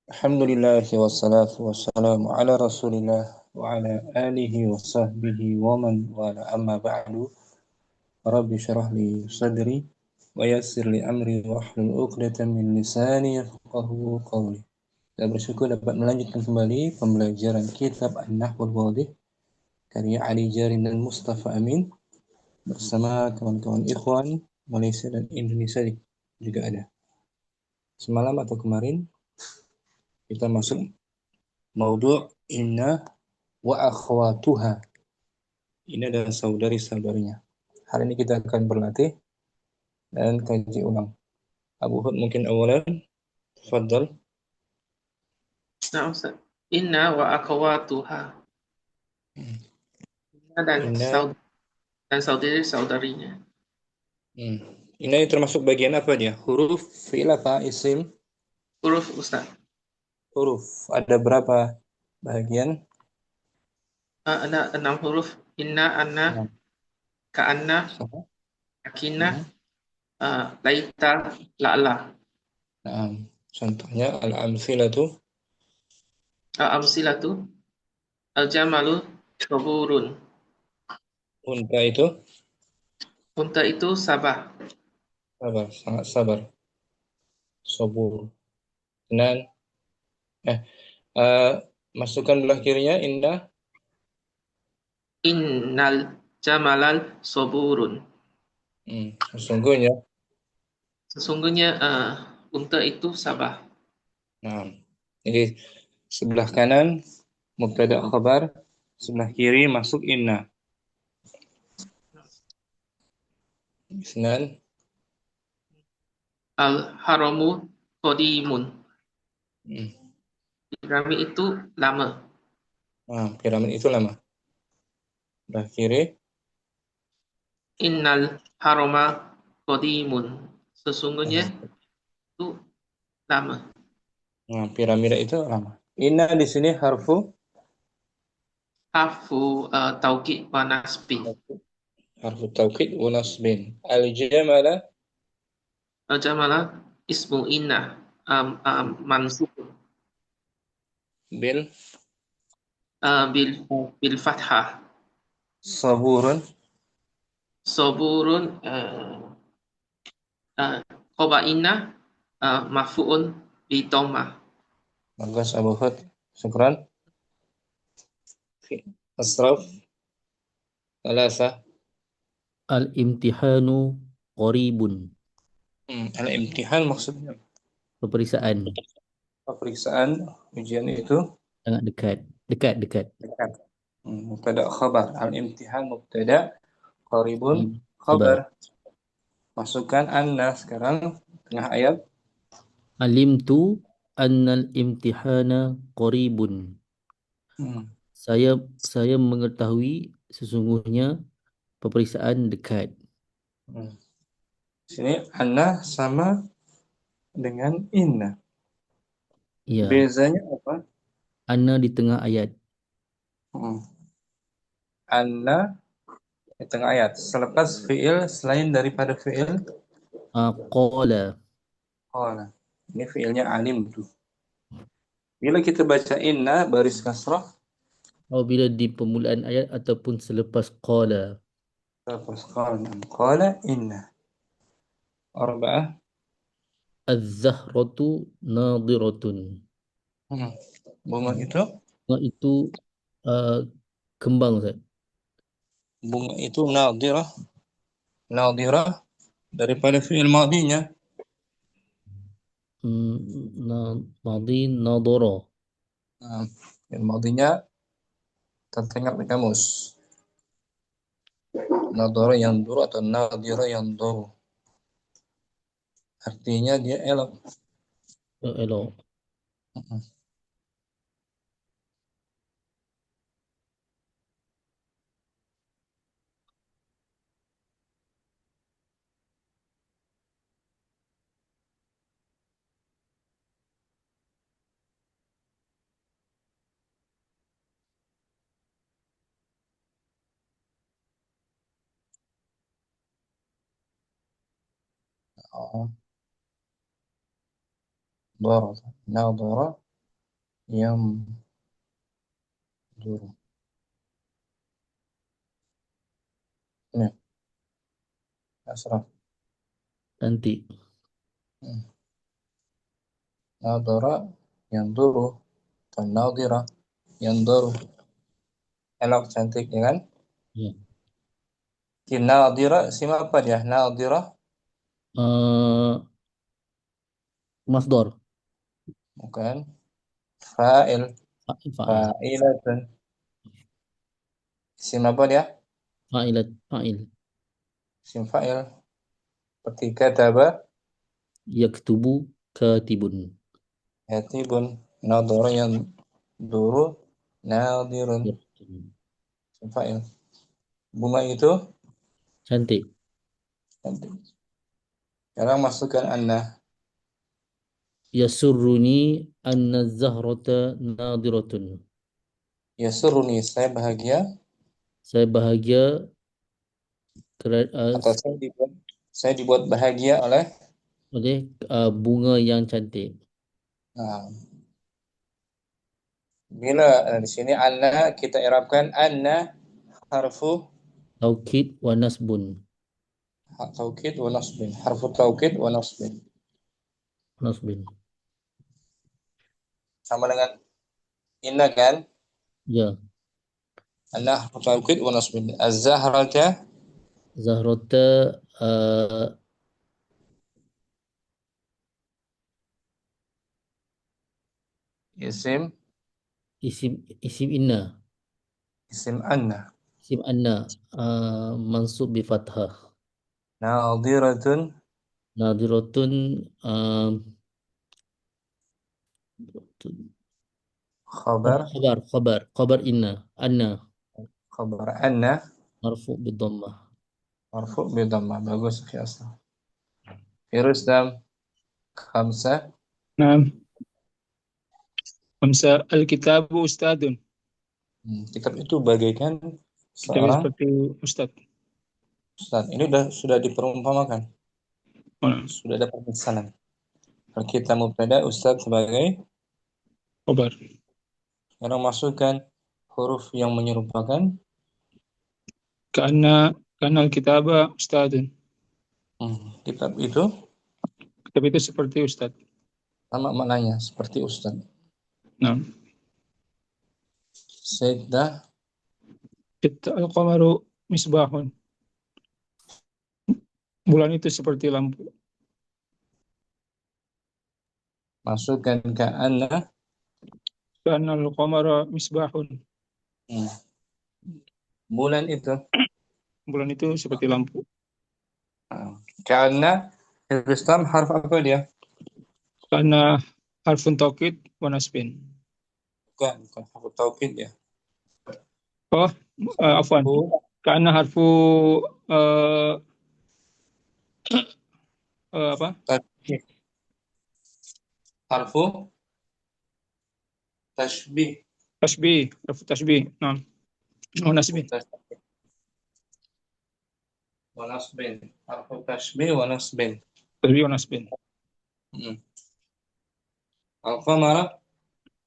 Alhamdulillah wassalatu wassalamu ala rasulillah wa ala alihi wa sahbihi wa man wala amma ba'du. Rabbi syrah li sadri wa yassir li amri wa hlul uqdatan min lisani yafqahu qawli. Kita bersyukur dapat melanjutkan kembali pembelajaran kitab An-Nahwul Wadih karya Ali Jarin dan Mustafa Amin bersama kawan-kawan ikhwan Malaysia dan Indonesia juga ada. Semalam atau kemarin kita masuk maudhu' inna wa akhwatuha. Ini adalah saudari-saudarinya. Hari ini kita akan berlatih dan kaji ulang. Abu Hud mungkin awalan. Tafadhal. Nah, Ustaz. Inna wa akhawatuha. Inna Inna. dan saudari-saudarinya. Ini termasuk bagian apa dia? Huruf, fi'il apa, isim? Huruf, Ustaz. Huruf. Ada berapa bagian? Ada 6 huruf. Inna, anna, Enam. ka'anna, Sama. akinna, laita, la'la. Nah, contohnya al-amthilatu. Amsilatu, al-jamalu, saburun. Unta itu Unta itu sabah. sabar, sangat sabar. Sobur. Senan. Eh, eh, masukkan belah kirinya indah. Innal jamalal saburun. Sesungguhnya. Sesungguhnya unta itu sabah. Nah, jadi sebelah kanan mubtada khabar, sebelah kiri masuk inna. Isnan. Al-haramu qadimun. Hmm. Piramid itu lama. Nah, piramid itu lama. Sebelah kiri. Innal harama qadimun. Sesungguhnya Nah, itu lama. piramida itu lama. Inna di sini harfu Harfu taukid wa nasbi. harfu taukid wa nasbin. Al-jamala Jamala ismu inna mansub bil bil bil fathah. saburun. Saburun khoba inna mafuun bi dhammah. Bagus Abu Hud. Syukran. Asraf. Thalatha. Al-imtihanu qaribun. Al-imtihan maksudnya Peperiksaan pemeriksaan ujian itu sangat dekat. Dekat. dekat. Mubtada khabar. Al-imtihan mubtada, qaribun khabar. Khabar. Masukkan anna sekarang tengah ayat. Alimtu annal imtihana qaribun. Hmm. Saya mengetahui sesungguhnya peperiksaan dekat. Hmm. Sini anna sama dengan inna. Ya, Bezanya apa? anna di tengah ayat. Hmm. Anna di tengah ayat. Selepas fiil selain daripada fiil Qala. qala. Ini fiilnya alim tuh. Bila kita baca inna baris kasrah Apabila di permulaan ayat ataupun selepas qala. terus qala inna. Arba'ah. Az-zahratu nadiratun. Bunga itu Itu uh, kembang, Ustaz. bunga itu nadirah daripada fiil madinya. Madi nadara. Nah, fiil madinya tertengah di kamus. Nadara yang duru atau nadira yang duru. Artinya dia elok. Elok. Dara, nadara Yang duru. Ini Asraf. Cantik. Nadara yang duru. Dan nadira yang duru. Elok cantik ya kan? Ya. Nadira sim apa dia? Nadira Masdar. bukan. Fa'il. Fa'il. Fa'ilatun. Sim apa dia? Fa'ilat. Fa'il. Sim fa'il. Seperti kataba. Yaktubu katibun. Hatibun. Nadara yang duru. Nadirun. Ya. Sim fa'il. Bunga itu Cantik. cantik. Sekarang masukkan anna. Yasurruni anna zahrata nadiratun. Yasuruni, saya bahagia. Saya bahagia Atau saya dibuat bahagia oleh. oleh bunga yang cantik. Nah, bila di sini anna kita i'rabkan anna harfu Taukid wa nasbun. taukid wa nasbin. Harfu taukid wa nasbin. Nasbin. Sama dengan inna kan? Ya. Anna harfu taukid wa nasbin. Az-zahrata Zahrata isim isim inna. isim anna. Isim anna mansub bi fathah. Nadiratun Nadiratun khabar khabar inna anna khabar anna marfu bi dhammah. marfu bi dhammah. Bagus ya Aslan. Firus dam khamsah. نعم. 5. Al-kitabu ustadun. Kitab itu bagaikan Kitab seorang seperti ustad. ustaz. Ini sudah diperumpamakan. Oh, Sudah ada permisalan. Kalau kita mubtada ustaz sebagai, khabar. sekarang masukkan huruf yang menyerupakan. Karena al-kitaba ustadun. Kitab itu Kitab itu seperti ustad. sama maknanya seperti ustaz. Nah, Sayyidah al-qamaru misbahun. Bulan itu seperti lampu. masukkan ke anna. Karena al-qamara misbahun. Bulan itu Bulan itu seperti lampu. ke anna. Islam harf apa dia? Karena harfun taukid wa nasbin. Bukan harf taukid ya. Oh, afwan. Karena harfu apa? Tashbih. Harfu tashbih. Harfu tasbih. Nah, wa nasbin. Wa nasbin. Harfu tashbih wa nasbin. Tasbih wa nasbin. Al-qamara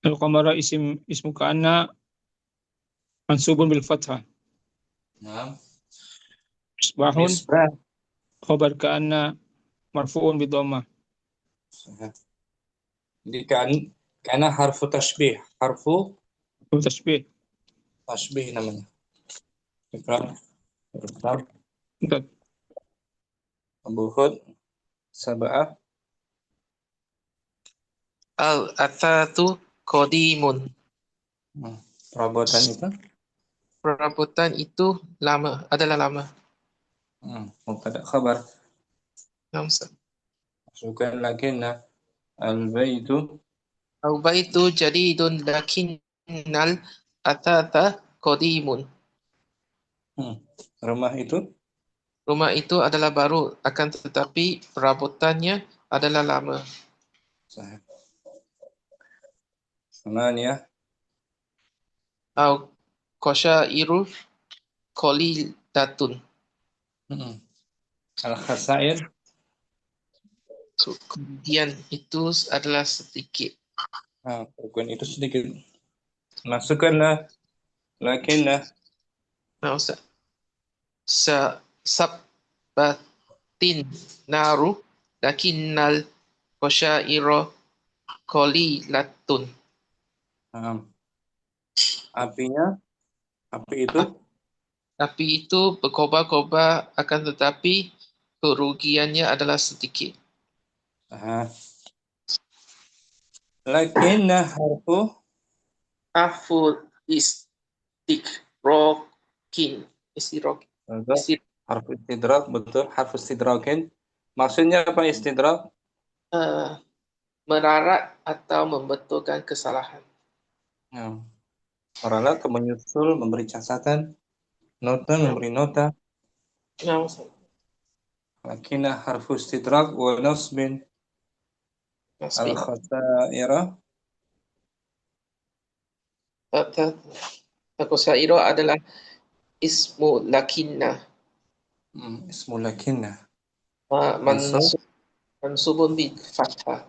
Al-qamara ismu ka'anna mansubun bil fathah. Nah, Misbahun misbah. khabar ka'anna marfu'un bi dhammah. Jadi karena harfu tashbih. Harfu Tasbih. tashbih namanya. Ikrar. Ikrar. Entar. Abu Hud. Sab'ah. Al-athatu qadimun. Perabotan itu. Perabotan itu adalah lama. Mubtada khabar. Khamsah. Masukkan lakinna. Al-baitu. Al-baitu jadidun lakinnal athata qadimun. Rumah itu. Rumah itu adalah baru, akan tetapi perabotannya adalah lama. Sahih. Samaniyah. Al-qasyairu qalilatun. Al-khasair. Kemudian itu adalah sedikit. Nah, rukun itu sedikit. Masukkanlah lakinna. Nah, Ustaz. Sabbatin naru lakinnal qasyaira qalilatun. Nah, apinya, api itu Api itu berkobar-kobar akan tetapi kerugiannya adalah sedikit. nah, lakinna harfu Aful istiqrokin. Istiqrokin. betul. Harfu istidrak, betul. Harfu istidrakin. Maksudnya apa istidrak? Merarat atau membetulkan kesalahan. Nah, meralat atau menyusul, memberi catatan, nota, Nah, memberi nota. nah, Ustaz. Lakinna harfu istidrak wa nasbin al Nasbin. khasaira. Qasyaira adalah ismu lakinna. Ismu lakinna. Mansub. Mansub mansubun bil fathah.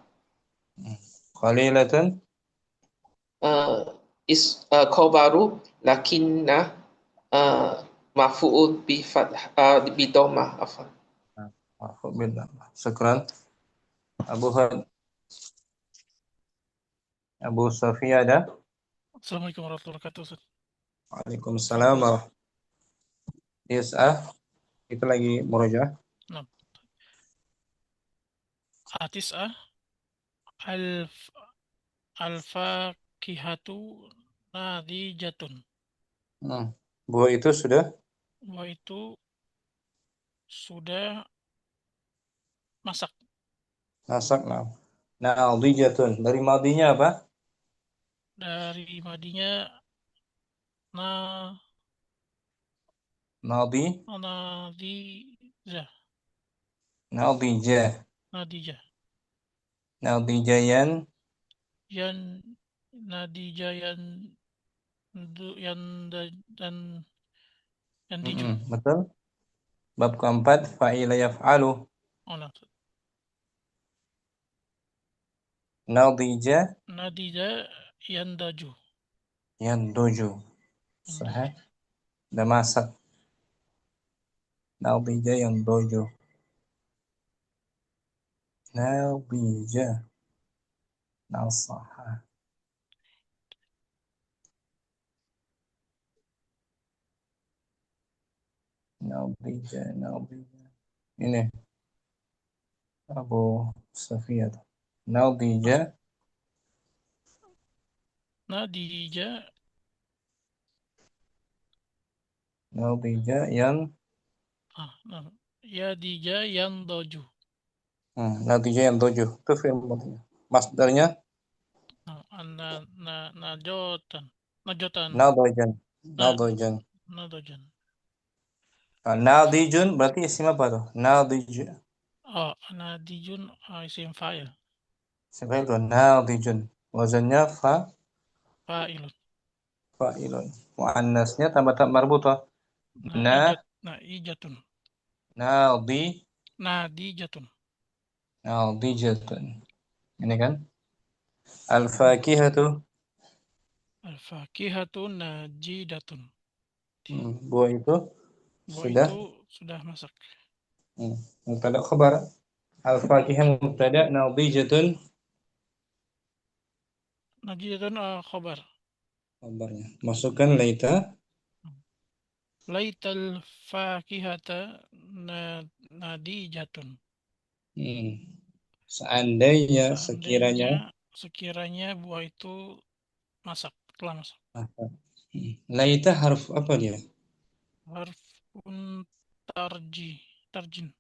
Qalilatan. Khabaru lakinna maf'ul bi fathah bi dhammah afwan. Marfu bil dhammah. Syukran. Abu Sofia ada. Assalamualaikum warahmatullahi wabarakatuh, Ustaz. Waalaikumsalam warahmatullahi. Yes'ah. Kita lagi murojaah. Nah, Atis'ah alf alfakihatu nadijatun. Buah itu sudah Buah itu sudah masak. masak. Nadijatun. Dari madinya apa? Dari madinya na Nadi. nadijah. Nadijah. Nadijah. Nadijayan. Yan nadijah dan diju. Betul. Bab keempat. Fa'ila yaf'alu. Oh, nah. Nadijah. Nadijah yandaju. Yanduju. Sahih. Udah masak. Nadijah yanduju. Nadijah. Nasaha. Nadijah. Ini Abu Sofia. Nadijah. Nadijah Nadijah yan. Yadijah yandoju. Nadijah yanduju. Itu fi'il madhi. Masdarnya Najotan. nadajan. Nadajan. Nadojan. Nadijun berarti isim apa tuh? Nadijun. Oh, nadijun isim fa'il. Sebaik itu nadijun. Wazannya Fa'ilun. fa'ilun. Muannasnya tambah tak marbutah. Ijatun. Nadijatun. Nadijatun. Ini kan? Al-fakihatu. Al-fakihatu najidatun. Buah itu Buah itu sudah masak. Mubtada khabar. Al-fakihah mubtada, nadijatun Najidatun khabar. kabarnya. Masukkan laita. Laital fakihata nadijatun. Seandainya sekiranya buah itu telah masak. Laita harf apa dia? Harfun tarjin.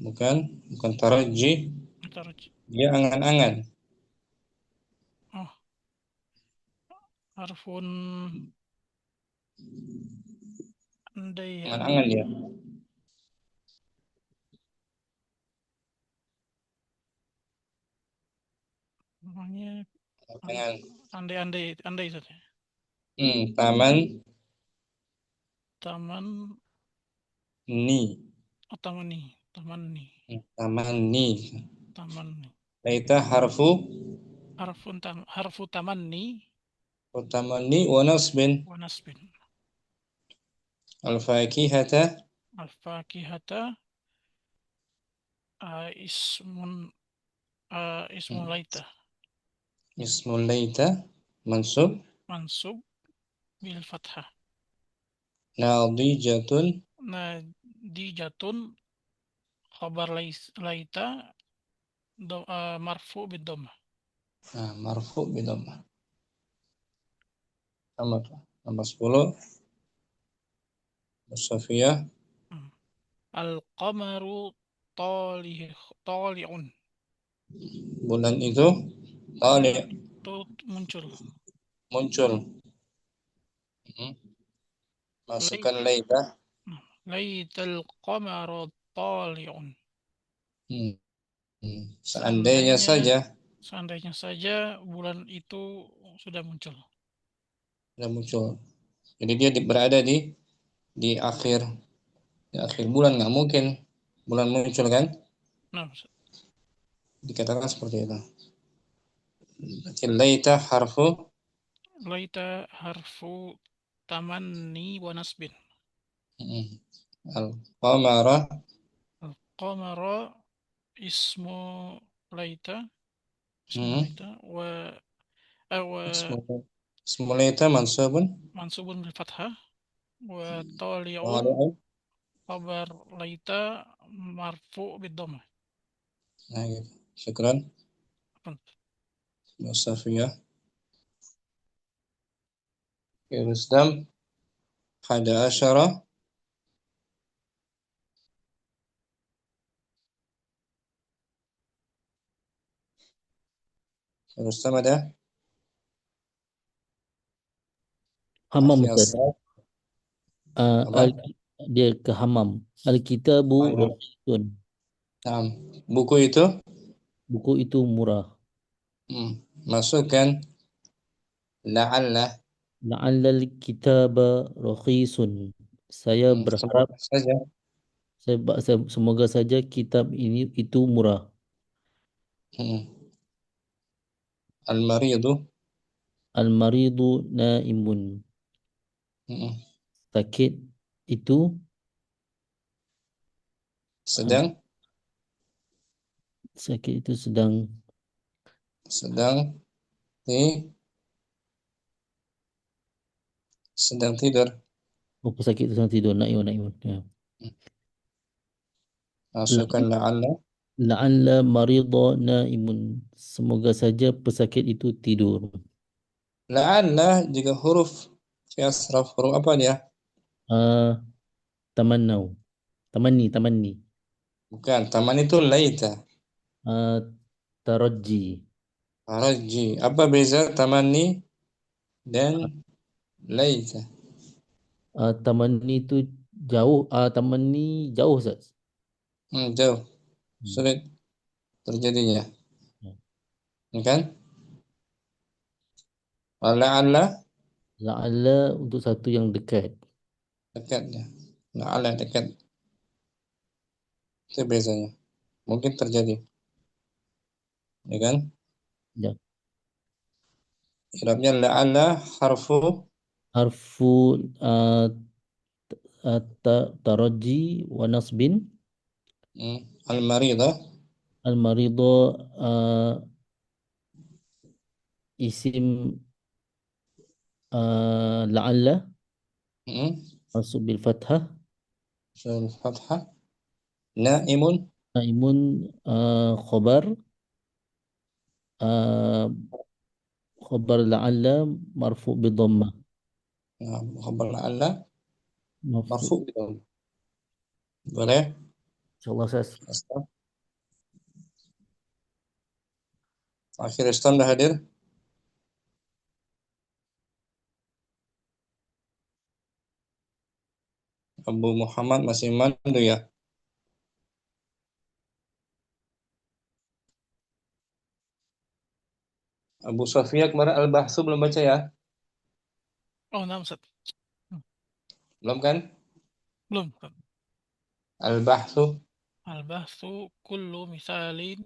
Bukan taraji. Dia angan-angan. Oh. Harfun andai. Angan-angan dia. Namanya andai saja. Taman ni. Taman ni. Laita harfu harfu tamanni Tamanni wa nasbin. wa nasbin. Al-fakihata. Al-fakihata ismun ismun laita Ismul laita. Mansub. mansub bil fathah. Nadijatun. Nadijatun khabar laita marfu bid dhammah. Marfu bidhammah. Nomor 10. Sofia. Al-qamaru tali'un. Bulan itu tali, Itu muncul. muncul. Masukkan laita. Laital qamaru tali'un. Seandainya saja Seandainya saja bulan itu sudah muncul. Jadi dia berada di akhir bulan, nggak mungkin bulan muncul kan? Nah, Dikatakan seperti itu. Berarti laita harfu tamanni wa nasbin. Al-qamara. Al-qamara ismu laita wa Ismu laita mansubun bil fathah wa tali'un tali'un. khabar laita marfu bid dhammah. Nah, gitu. Syukran. Musafiyah. Rustam. Hada asyara. Rustam ada? Hamam Masih Ustaz. asal. Apa? Dia ke hamam. Al-kitabu Oh, ya. raqisun. Nah, buku itu Buku itu murah. masukkan la'alla. La'allal kitaba raqisun. Saya berharap Semoga saja. semoga saja kitab ini itu murah. Al-maridu. Al-maridu naimun. Sakit itu Sedang sedang tidur. pesakit itu sedang tidur. Naimun. Ya. Masukkan la'alla. La'alla marida naimun. Semoga saja pesakit itu tidur. La'alla jika huruf kasrah, huruf apa dia? Tamannau. Tamanni. Bukan, taman itu laita. Taraji. Raji. Apa beza tamanni dan laita? Tamanni itu jauh. Tamanni jauh, Ustaz. Jauh. Sulit terjadinya. Kan? La'alla La'alla untuk satu yang dekat. dekatnya. La'alla dekat. Itu bezanya. Mungkin terjadi. Ya kan? Ya. Irabnya la'alla harfu Harfu taraji wa nasbin. al-maridah. Al-marido isim la'alla mansub bil fathah. Sul fathah. Naimun. Naimun khobar la'alla marfu bi dhammah. Khabar la'alla Marfu. marfu gitu. Boleh? Insyaallah Ustaz. Ustaz. Akhir Ustaz dah hadir. Abu Muhammad masih mandu ya? Abu Sofia kemarin Al-Bahsu belum baca ya? Oh, nah, Ustaz. Belum kan? Belum, Ustaz. Al-Bahsu. Al-bahthu kullu misalin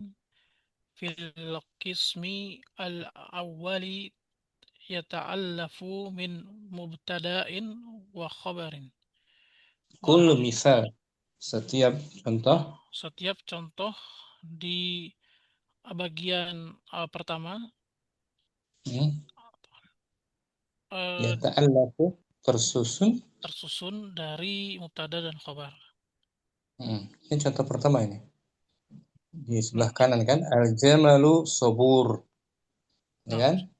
fil qismi al-awwali yata'allafu min mubtada'in wa khabarin. Kullu misal. Setiap contoh. Setiap contoh di bagian pertama Yata'allafu tersusun dari mubtada dan khabar. Ini contoh pertama ini. Di sebelah kanan kan, al-jamalu sobur. Ya kan?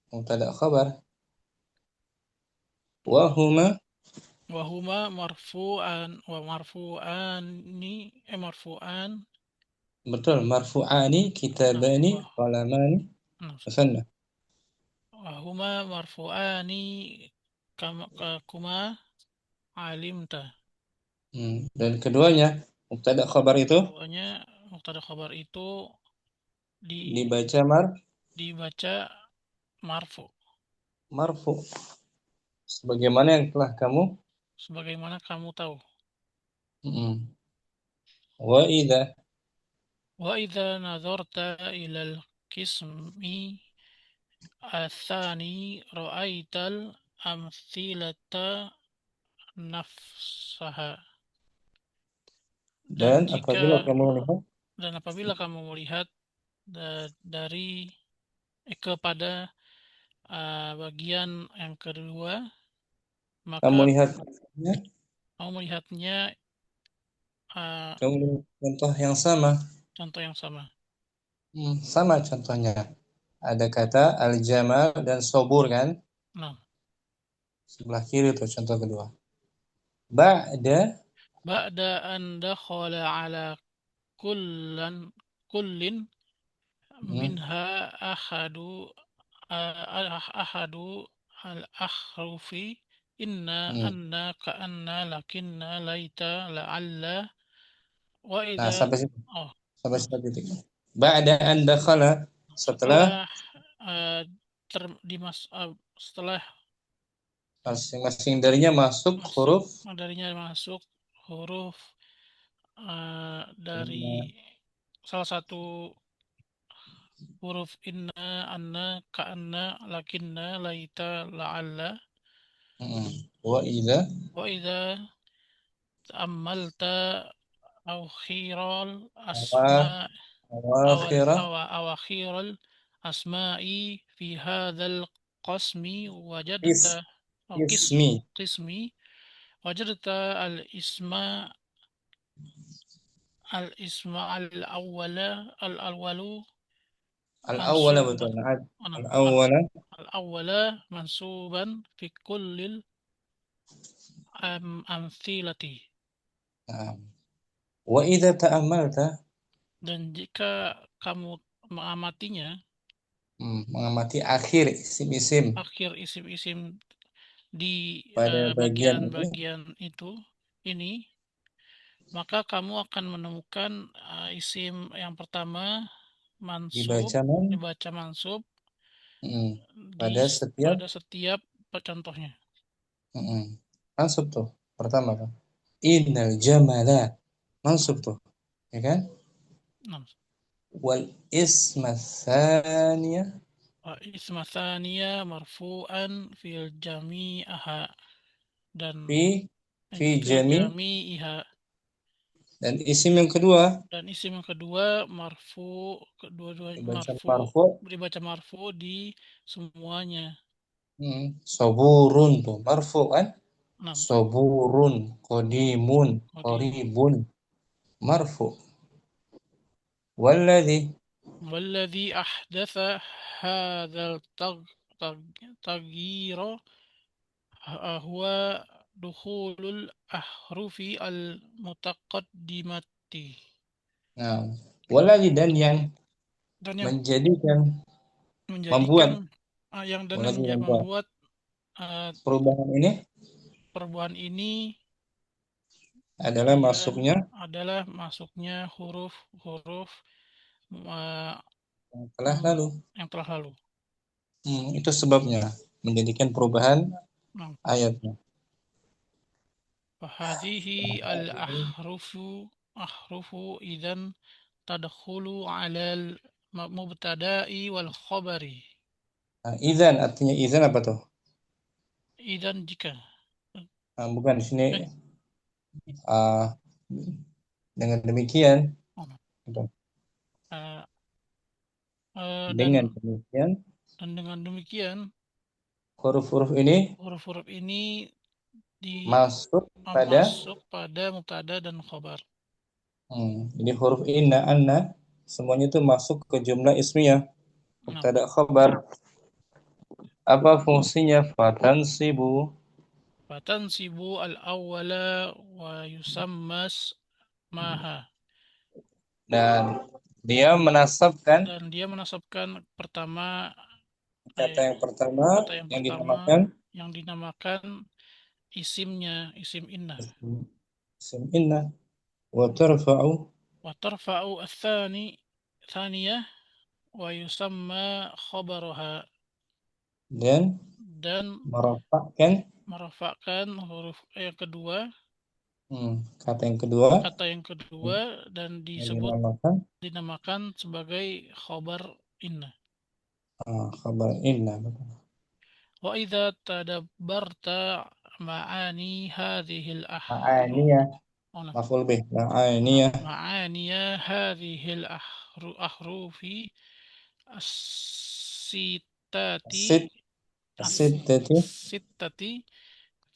Mubtada khabar. Wahuma marfu'an wa marfu'an. Betul, marfu'ani, kitabani, qalamani, musanna. Wahuma marfu'ani kuma alimta. Dan keduanya mubtada khabar itu dibaca marfu. Sebagaimana yang telah kamu tahu. Wa idza nadharta ila al-qismi atsani ra'aital amthilata nafsaha. Dan apabila kamu melihat dari kepada bagian yang kedua, maka kamu melihatnya contoh yang sama. Sama contohnya. Ada kata al-jamal dan sobur kan? Sebelah kiri itu contoh kedua. Ba'da an dakhala ala kullin minha ahadu al-ahrufi inna, anna, ka'anna, lakinna, laita, la'alla, wa idza. Sampai titik. Ba'da an dakhala, setelah masing-masing darinya masuk huruf dari salah satu huruf inna, anna, ka'anna, lakinna, laita, la'alla. Wa idza ta'ammalta awakhiral asma'i fi hadzal qismi wajadta al-isma al-awwala mansuban fi kullil amthilati. Wa idza ta'ammalta, dan jika kamu mengamati akhir isim-isim di pada bagian ini, maka kamu akan menemukan isim yang pertama dibaca mansub pada setiap contohnya. Mansub tuh pertama kan. Innal jamala mansub tuh, ya kan? Wal isma tsaniya marfu'an fil jami'aha dan fi jami'iha. Dan isim yang kedua dibaca marfu di semuanya. Soburun tuh marfu kan? Soburun, qadimun, qaribun, marfu. Walladhi ahdatha hadzal taghyira huwa dukhulul ahrufi al-mutaqaddimati. Walladhi dan yang menjadikan membuat perubahan ini adalah masuknya huruf yang telah lalu. Itu sebabnya menjadikan perubahan ayatnya. Fahadhihi al-ahrufu idzan tadkhulu 'alal mubtada'i wal khabari. Nah, idzan artinya idzan apa tuh? Idan jika. Nah, bukan di sini Eh, ah, dengan demikian oh, gitu. eh, Dengan dan demikian dengan demikian huruf-huruf ini huruf-huruf ini masuk pada masuk pada mubtada dan khabar. jadi huruf inna, anna semuanya itu masuk ke jumlah ismiyah Nah, mubtada khabar. Apa fungsinya? Fatansibu, fatansibu al-awwala wa yusammas maha. dan dia menasabkan Dan dia menasabkan pertama kata yang pertama kata yang yang pertama dinamakan yang dinamakan isimnya, isim inna. isim inna, wa tarfa'u, Wa tarfa'u thaniyah wa yusamma khabaraha. dan Dan merofakkan merafakkan huruf yang kedua, kata yang kedua kata yang kedua dan yang disebut dinamakan sebagai khabar inna. khabar inna. Wa idza tadabbarta ma'ani hadhil Ma'aniyah, maf'ul bih, ma'aniyah, معاني هذه الأحرف الستات sit, sittati, الستة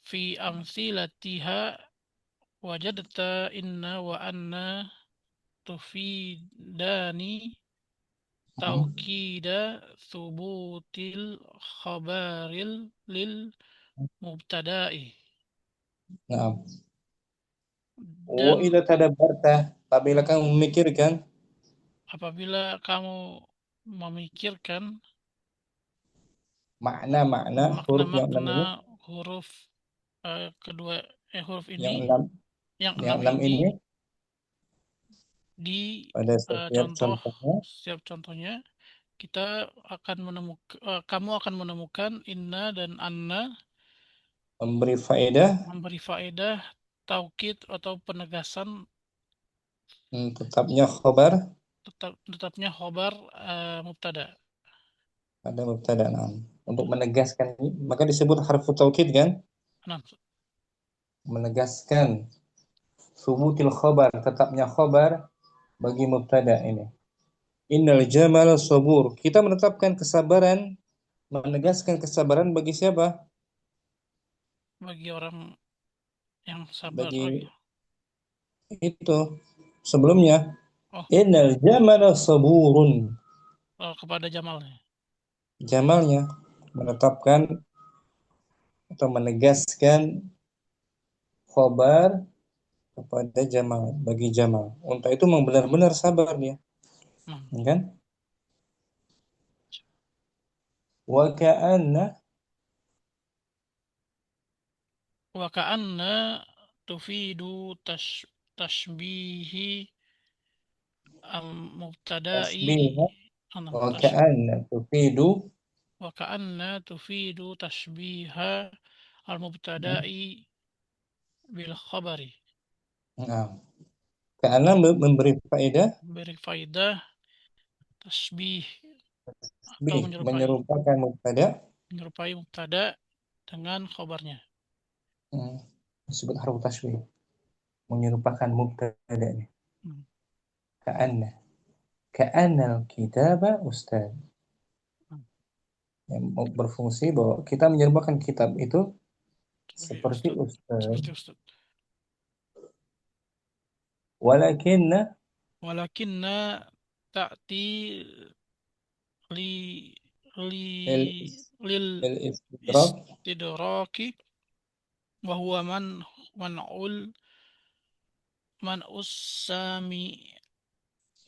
في أمثلتها وجدت إن وأن تفيدان توكيد ثبوت الخبر للمبتدأ. nah. Wa Dan idza tadabbarta, apabila kamu memikirkan apabila kamu memikirkan makna-makna huruf yang enam ini, makna-makna huruf kedua huruf yang ini enam, yang yang enam enam ini ini di pada setiap contoh contohnya setiap contohnya kita akan menemukan kamu akan menemukan inna dan anna memberi faedah memberi faedah taukid atau penegasan tetapnya khobar tetapnya khobar mubtada. pada mubtada. Untuk menegaskan ini, maka disebut harfu taukid kan, Nah, menegaskan subutil khobar, tetapnya khobar bagi mubtada ini. Innal jamal sabur, kita menetapkan kesabaran, menegaskan kesabaran bagi siapa? bagi orang yang sabar. Bagi itu sebelumnya. Oh, Innal jamal saburun, kepada Jamalnya. jamalnya menetapkan atau menegaskan khobar kepada Jamal, bagi Jamal. Unta itu memang benar-benar sabar dia, kan? Wa ka'anna Wa ka'anna tufidu tashbihi al-mubtada'i tasbih, anam wa ka'anna tufidu wa ka'anna tufidu tashbiha al-mubtada'i bil khabari. nah, ka'anna memberi faedah Beri faidah tasbih atau tasbih, menyerupakan mubtada menyerupai mubtada dengan khabarnya. disebut harfu tasbih, menyerupakan mubtada ini. Ka'anna ka'anna kitaba ustaz, yang berfungsi bahwa kita menyerupakan kitab itu seperti ustaz. Seperti Ustaz. Walakinna ta'ti li li lil istidrak istidraki wa huwa man'ul man'us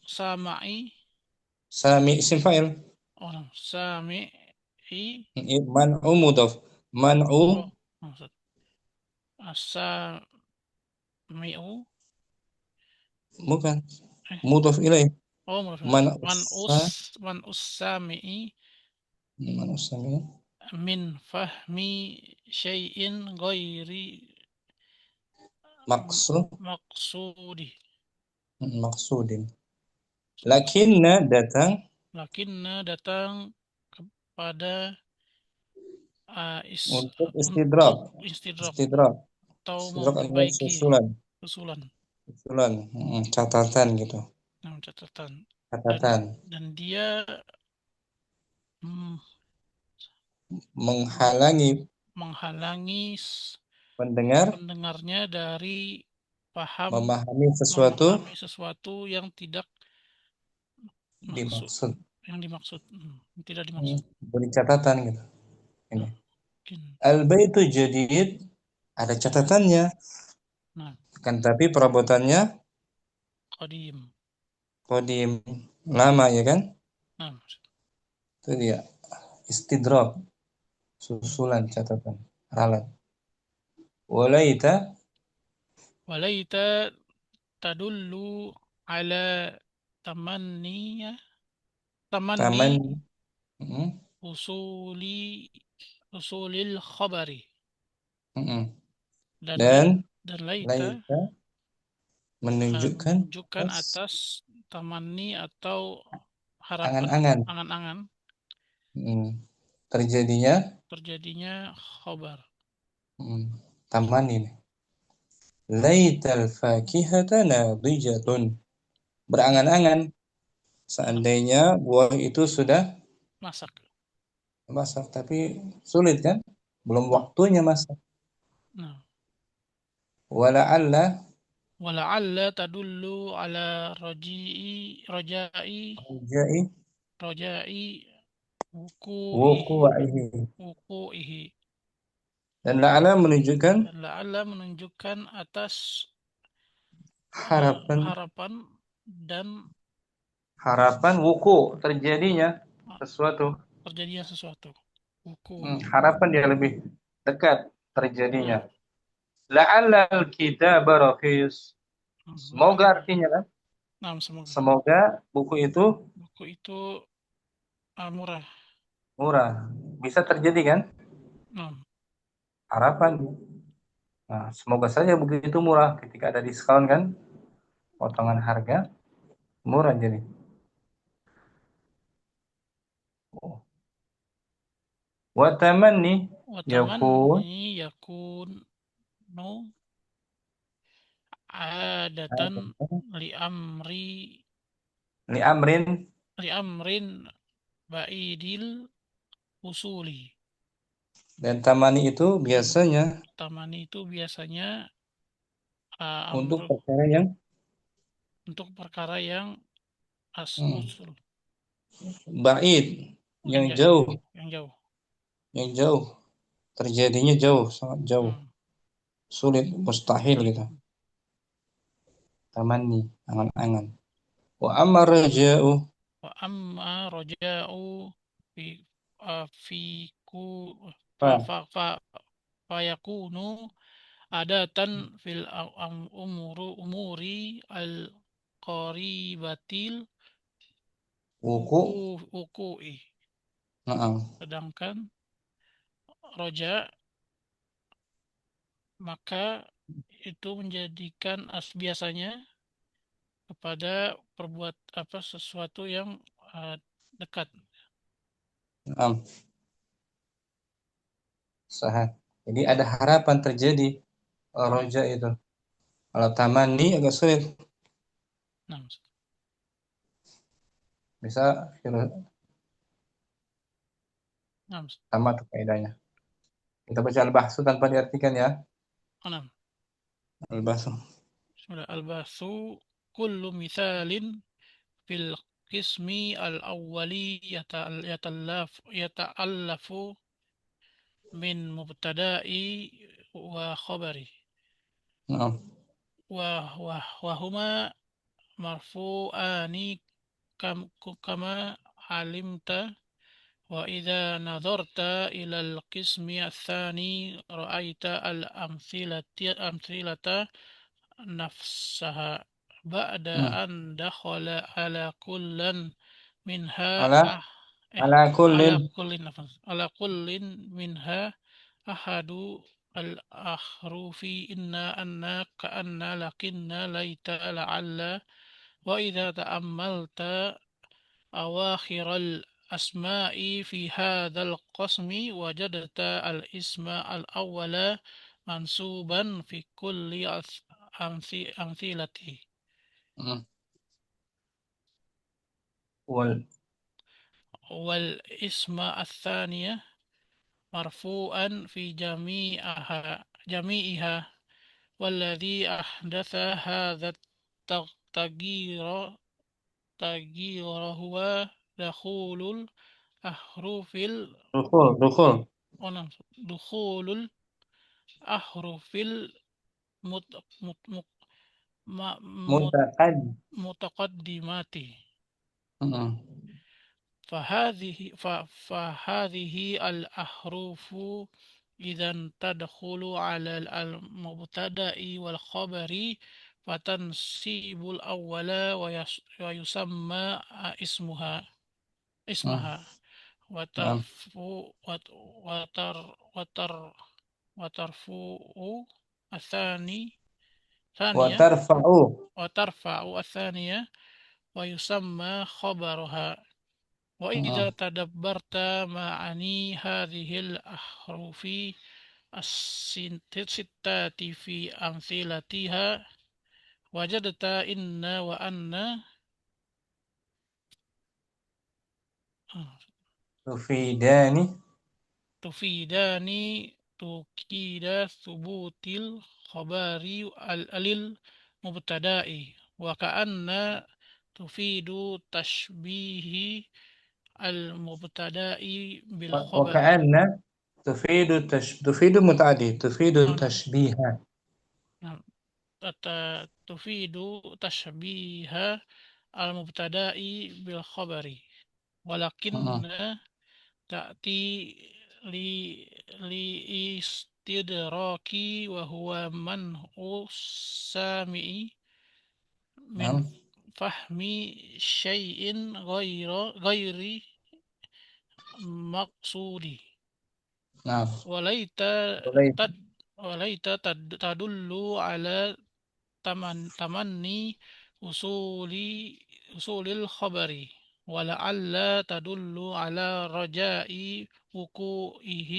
sama'i sami isim fa'il, sami'i man'u mudhaf, man'u oh maksud as-sami'u bukan eh mudhaf ilaih, oh man'us sami'i man'us sami min fahmi syai'in ghairi maksud maqsudi. maksudin. Lakinna datang Lakinna datang kepada untuk untuk istidrak. istidrak Istidrak. atau Istidrak adalah memperbaiki susulan. susulan. Susulan. Catatan gitu. Nah, catatan. Catatan. Dan dia Menghalangi menghalangi pendengar pendengarnya dari memahami memahami sesuatu yang tidak dimaksud. tidak dimaksud. Beri catatan gitu. Ini. Mungkin. Al-baitu jadid ada catatannya. Nah, Kan tapi perabotannya qadim. Lama ya kan? Nah, Itu dia. Istidrak. Susulan catatan. Ralat. Walaita tadullu ala tamanni taman mm, usulil khabari. dan Dan laita laita menunjukkan atas tamanni atau harapan, angan-angan angan-angan terjadinya khabar. Taman ini. Laital fakihata nadijatun. Berangan-angan seandainya buah itu sudah masak, tapi sulit kan? Belum waktunya masak. Nah. Wala'alla tadullu ala rojai wuku'ihi. Dan la'alla menunjukkan atas harapan dan wuku terjadinya sesuatu. Harapan dia lebih dekat terjadinya. La'alla al-kitaba rakhis. Semoga artinya kan? Semoga buku itu murah. Bisa terjadi kan? Harapan. Nah, semoga saja begitu murah ketika ada diskon kan? Potongan harga murah jadi. Wa tamanni yakun adatan li amrin ba'idil usuli. Dan tamani itu biasanya untuk perkara yang usul. Ba'id, yang jauh. Terjadinya jauh, sangat jauh. Sulit, mustahil gitu. Tamani, angan-angan. Wa amma raja'u fayakunu adatan fil umuri al qaribatil wuku'i. Sedangkan roja maka itu menjadikan biasanya kepada sesuatu yang dekat. Sahih. Jadi ada harapan terjadi roja itu. Kalau tamani agak sulit. Bisa sama tuh kaidahnya. Kita baca al-bahsu tanpa diartikan ya. Al-bahsu. Al-bahsu kullu mithalin fil qismi al-awwali yata'allafu min mubtada'i wa khabari. Wa huma marfu'ani kama alimta. Wa idza nadharta ila al-qismi ats-tsani ra'aita al-amthilata nafsaha ba'da an dakhala ala kullin minha ala kullin minha ahadu al-ahrufi inna anna ka'anna lakinna laita la'alla وإذا تأملت أواخر الأسماء في هذا القسم وجدت الاسم الأول منصوبا في كل أمثلته والاسم الثانية مرفوعا في جميعها والذي أحدث هذا التغيير هو دخول الأحرف دخول الأحرف المتقدمات فهذه الأحرف إذا تدخل على المبتدأ والخبر فتنصيب الأول ويسمى اسمها وترفع الثانية ويسمى خبرها. وإذا تدبرت معاني هذه الأحرف الستات في أمثلتها وجدت إن وأن تفيدان تؤكيد ثبوت الخبر للمبتدأ وكأن تفيد تشبيه المبتدأ بالخبر وكأن تفيد متعدي تفيد تشبيها تفيد تشبيه المبتدأ بالخبر ولكن تأتي لاستدراك وهو منع السامع من فهم شيء غير مقصود وليت تدل على تمني أصول الخبر ولعل تدل على رجاء وقوعه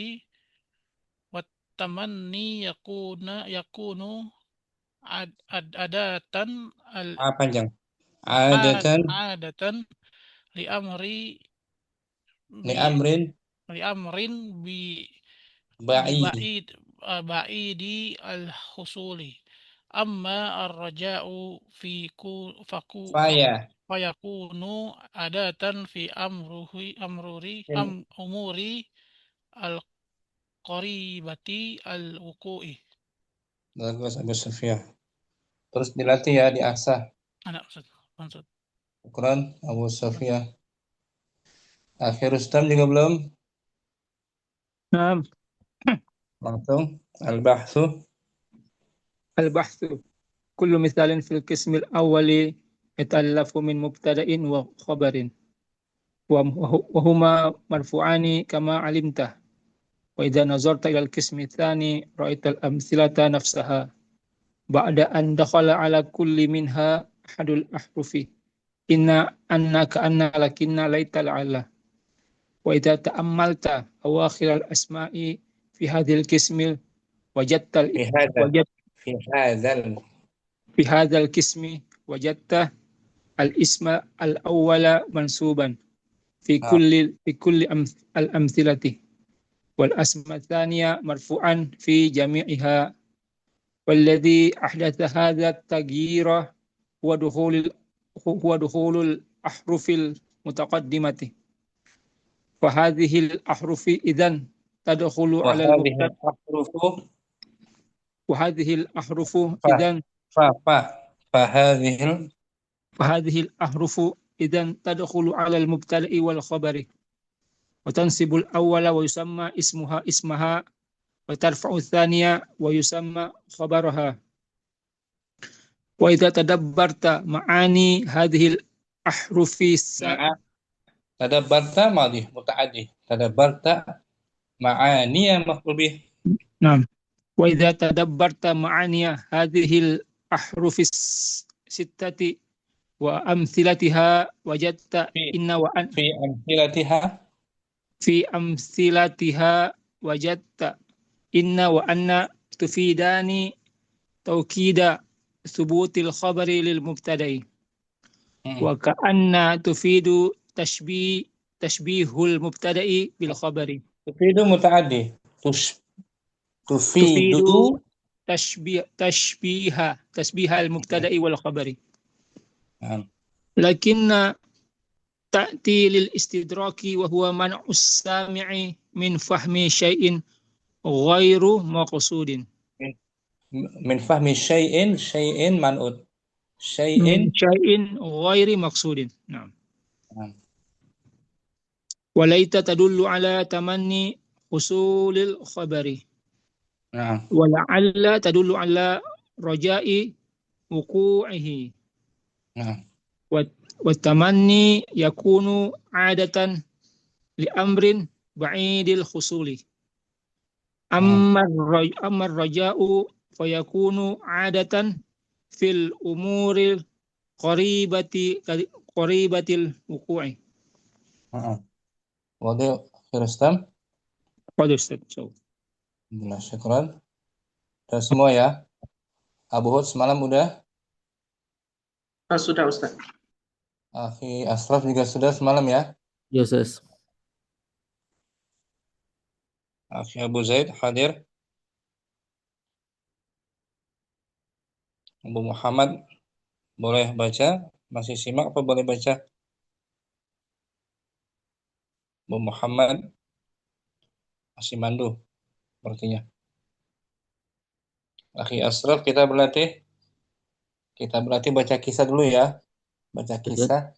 والتمني يكون عادة لأمر بعيد الحصول أما الرجاء فيكون عادة في أمور القريبة الوقوع. Bagus Abu Sufyan. Terus dilatih ya, diasah. Maksud. Ukuran Abu Sufyan. Akhir Rustam juga belum? نعم. Langsung. Al-Bahthu. كل مثال في القسم الأول يتألف من مبتدأ وخبر وهما مرفوعان كما علمته وإذا نظرت إلى القسم الثاني رأيت الأمثلة نفسها بعد أن دخل على كل منها أحد الأحرف إن أن كأن لكن ليت لعل وإذا تأملت أواخر الأسماء في هذه القسم وجدت في هذا القسم وجدت الاسم الأول منصوبا في كل الأمثلة والاسم الثانية مرفوعا في جميعها والذي أحدث هذا التغيير هو دخول الأحرف المتقدمة فهذه الأحرف إذن تدخل على المبتدأ وهذه الأحرف إذن فهذه الأحرف إذن تدخل على المبتدأ والخبر وتنصب الأول ويسمى اسمها وترفع الثانية ويسمى خبرها وإذا تدبرت معاني هذه الأحرف تدبرت ماضي متعدي تدبرت معاني مفعول به. نعم. وإذا تدبرت معاني هذه الأحرف الستة wa amthilatiha wajadta في inna wa an في أمثلتها. fi amthilatiha wajadta inna wa anna tufidani tawkida thubutil khabari lil mubtada'i wa ka'anna tufidu tashbihul mubtada'i bil khabari تفيد متعدي. تفيد. tufidu tashbiha al mubtada'i wal khabari نعم. lakinna ta'ti lil istidraki wa huwa man'us sami'i min fahmi syai'in ghairu maqsudin من فهم شيء منعوت min شيء. syai'in ghairi maqsudin. Naam. نعم. Walaita tadullu ala tamanni husulil khabari. نعم. Wala'alla tadullu ala raja'i wuku'ihi. نعم. Watamanni yakunu adatan li amrin ba'idil husuli. Amma raja'u fayakunu adatan fil umuril qaribatil wuku'i. نعم. واضح أخي رستم. Pada Ustaz. Alhamdulillah, syukran. Udah semua ya? Abu Hud semalam udah? Sudah Ustaz. Akhi Asraf juga sudah semalam ya? Ya, Ustaz. Akhi Abu Zaid hadir? Abu Muhammad boleh baca? Masih simak apa boleh baca? Abu Muhammad masih mandu sepertinya. Akhi Asraf kita berlatih baca kisah dulu ya. Baca kisah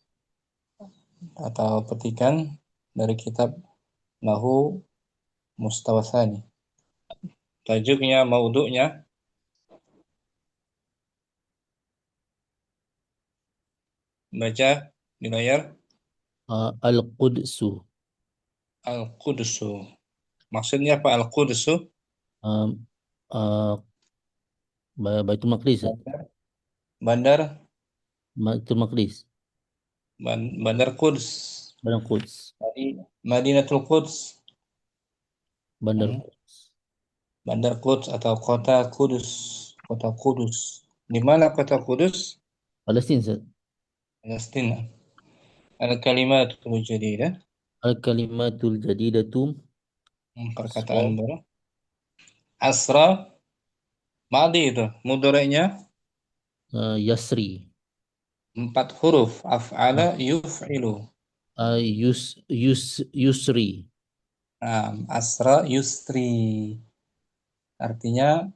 atau petikan dari kitab Nahu Mustawasani. Tajuknya, maudhu'nya. Baca di layar. Al-Qudsu. Al-Qudsu. Maksudnya apa Al-Qudsu? Baitul Maqdis. Bandar Baitul Maqdis. Bandar Quds. Bandar Quds. Madinatul Quds. Bandar Quds. Bandar Quds atau kota Kudus. Kota Kudus. Di mana kota Kudus? Palestin, Ustaz. Palestina. Al-kalimatul jadidah. Al-kalimatul jadidatu. Perkataan baru. Asra. Madi itu. Mudhari'nya Yasri. 4 huruf. Af'ala yuf'ilu. Yusri. Asra yusri. Artinya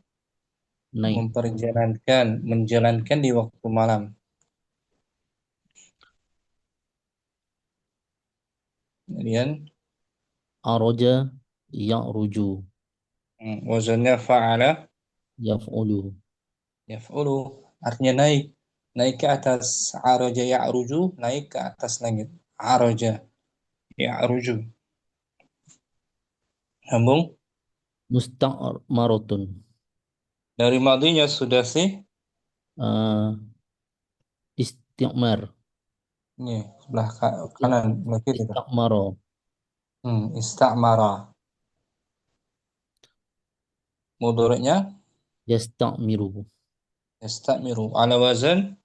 Naik. menjalankan di waktu malam. Kemudian Araja ya'ruju. wazannya fa'ala Yaf'ulu. yaf'ulu. Artinya naik ke atas. Araja ya'ruju, naik ke atas langit. Araja ya'ruju. Sambung. Musta'maratun. Dari madinya sudah sih. Isti'mar. Ini sebelah kanan, sebelah kiri. Istamara. Istamara. Mudhari'nya Yasta'miru. yastamiru. Ala wazan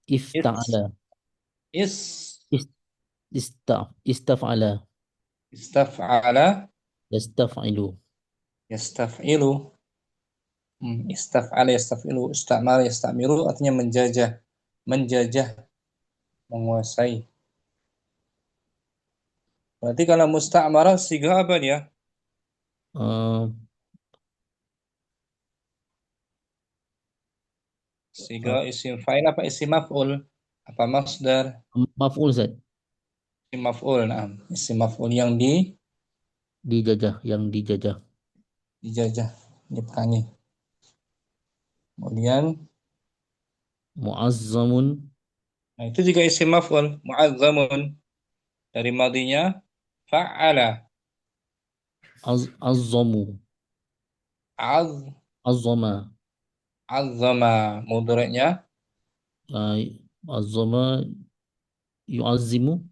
Ifta'ala. Istaf'ala. Istaf'ala Yastaf'ilu. yastaf'ilu. Istaf'ala yastaf'ilu. Istamara yastamiru artinya menjajah, menguasai. Berarti kalau musta'mara siga apa dia? Siga isim fa'il apa isim maf'ul? Apa masdar? Maf'ul, Ustaz. Isim maf'ul, na'am. Isim maf'ul yang dijajah, diperangi. Kemudian mu'azzamun. nah itu juga isim maf'ul, mu'azzamun. Dari madinya fa'ala. Azzamu. Azzama. Azzama. Mudhari'nya Azama yu'azzimu.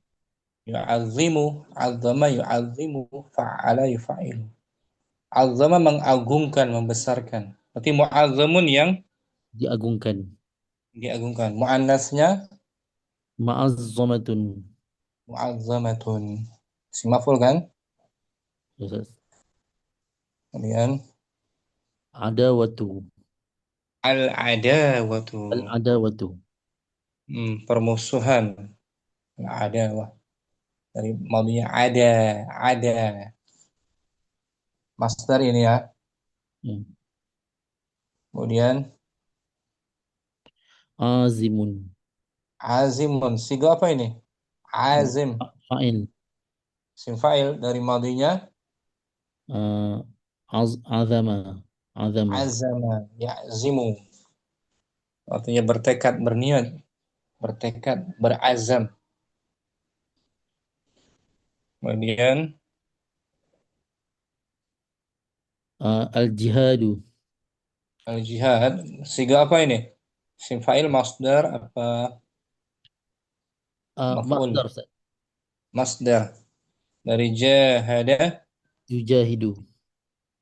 Yu'azzimu, azzama yu'azzimu, fa'ala yufa'ilu. Azzama mengagungkan, membesarkan. Berarti mu'azzamun yang Diagungkan. diagungkan. Muannasnya Ma'azzamatun. mu'azzamatun. Simaful kan? Ustaz. Kemudian Adawatu. al-adawatu. Al-adawatu. Permusuhan. Al-adawah. Dari maunya ada. Masdar ini ya. Hmm. Kemudian Azimun. azimun. Siga apa ini? Azim. Fa'il. Sim fa'il dari maunya Azama. Azama. azama. Ya'zimu. Artinya bertekad, berniat, bertekad, berazam. Kemudian Al-jihadu. al-jihad. Siga apa ini? Sim fa'il, masdar, apa maf'ul? Masdar, Ustaz. Masdar. Dari jahada, Yujahidu.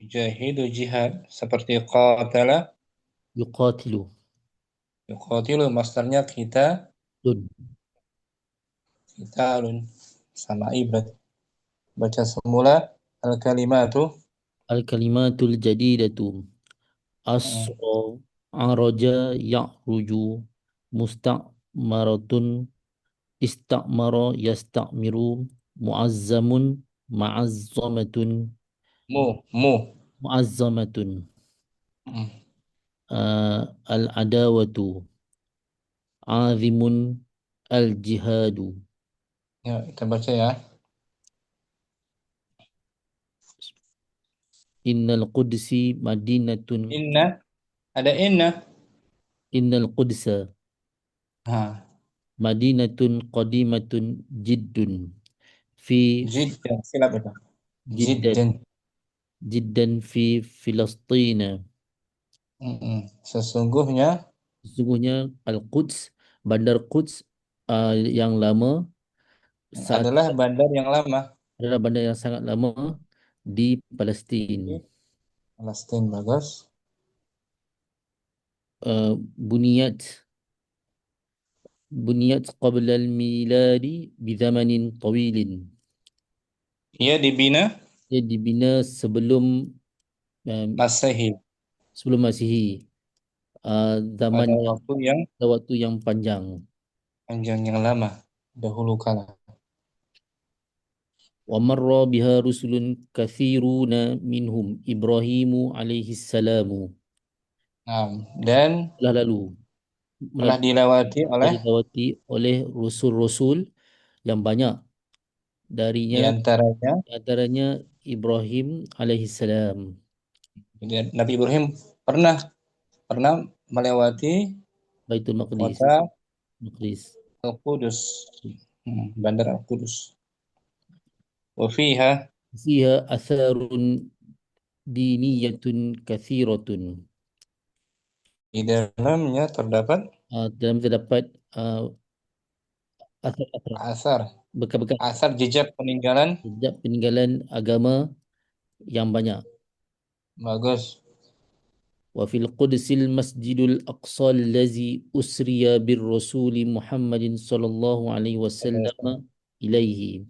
jahidu jihad. Seperti qatala, Yuqatilu. yuqatilu. Masdarnya Dun. kitalun. Sama ibrat. Baca semula al-kalimatu. Al-kalimatul jadidatu. Hmm. Asra. Araja. Ya'ruju. Musta'maratun. Istamara yastamiru, muazzamun, ma'azzamatun, Mu. muazzamatun. Hmm. Al-adawatu, azimun, al-jihadu. Ya, kita baca ya. Innal qudsi madinatun. Inna, ada inna. Innal qudsa Ha, madinatun qadimatun jiddun. Fi jiddan, silap itu. jiddan Jiddan. jiddan fi Filastina. Sesungguhnya Sesungguhnya Al-Quds, Bandar Quds yang lama saat adalah bandar yang lama adalah bandar yang sangat lama di di Palestin. Palestina. Bagus. Buniyat buniyat qabla al-miladi bizamanin tawilin. Ia dibina Dia dibina uh, Masehi sebelum Masihi, zaman pada yang waktu yang waktu yang panjang. panjang, yang lama, dahulu kala. Wa marra biha rusulun kathiruna minhum Ibrahimu alaihi salamu. Nah, dan Telah lalu telah dilewati oleh dilewati oleh rasul-rasul yang banyak, darinya diantaranya antaranya Ibrahim alaihissalam. Nabi Ibrahim pernah pernah melewati Baitul Maqdis. kota Maqdis. Al-Qudus, Bandar Al-Qudus. Wa fiha, Fiha atharun diniyatun kathiratun. di dalamnya terdapat Dalam terdapat asar-asar, asar bekas-bekas asar jejak peninggalan. jejak peninggalan agama yang banyak. Bagus. Wa fil Qudsil Masjidul Aqsa allazi usriya bir Rasul Muhammadin sallallahu alaihi wasallam ilaihi.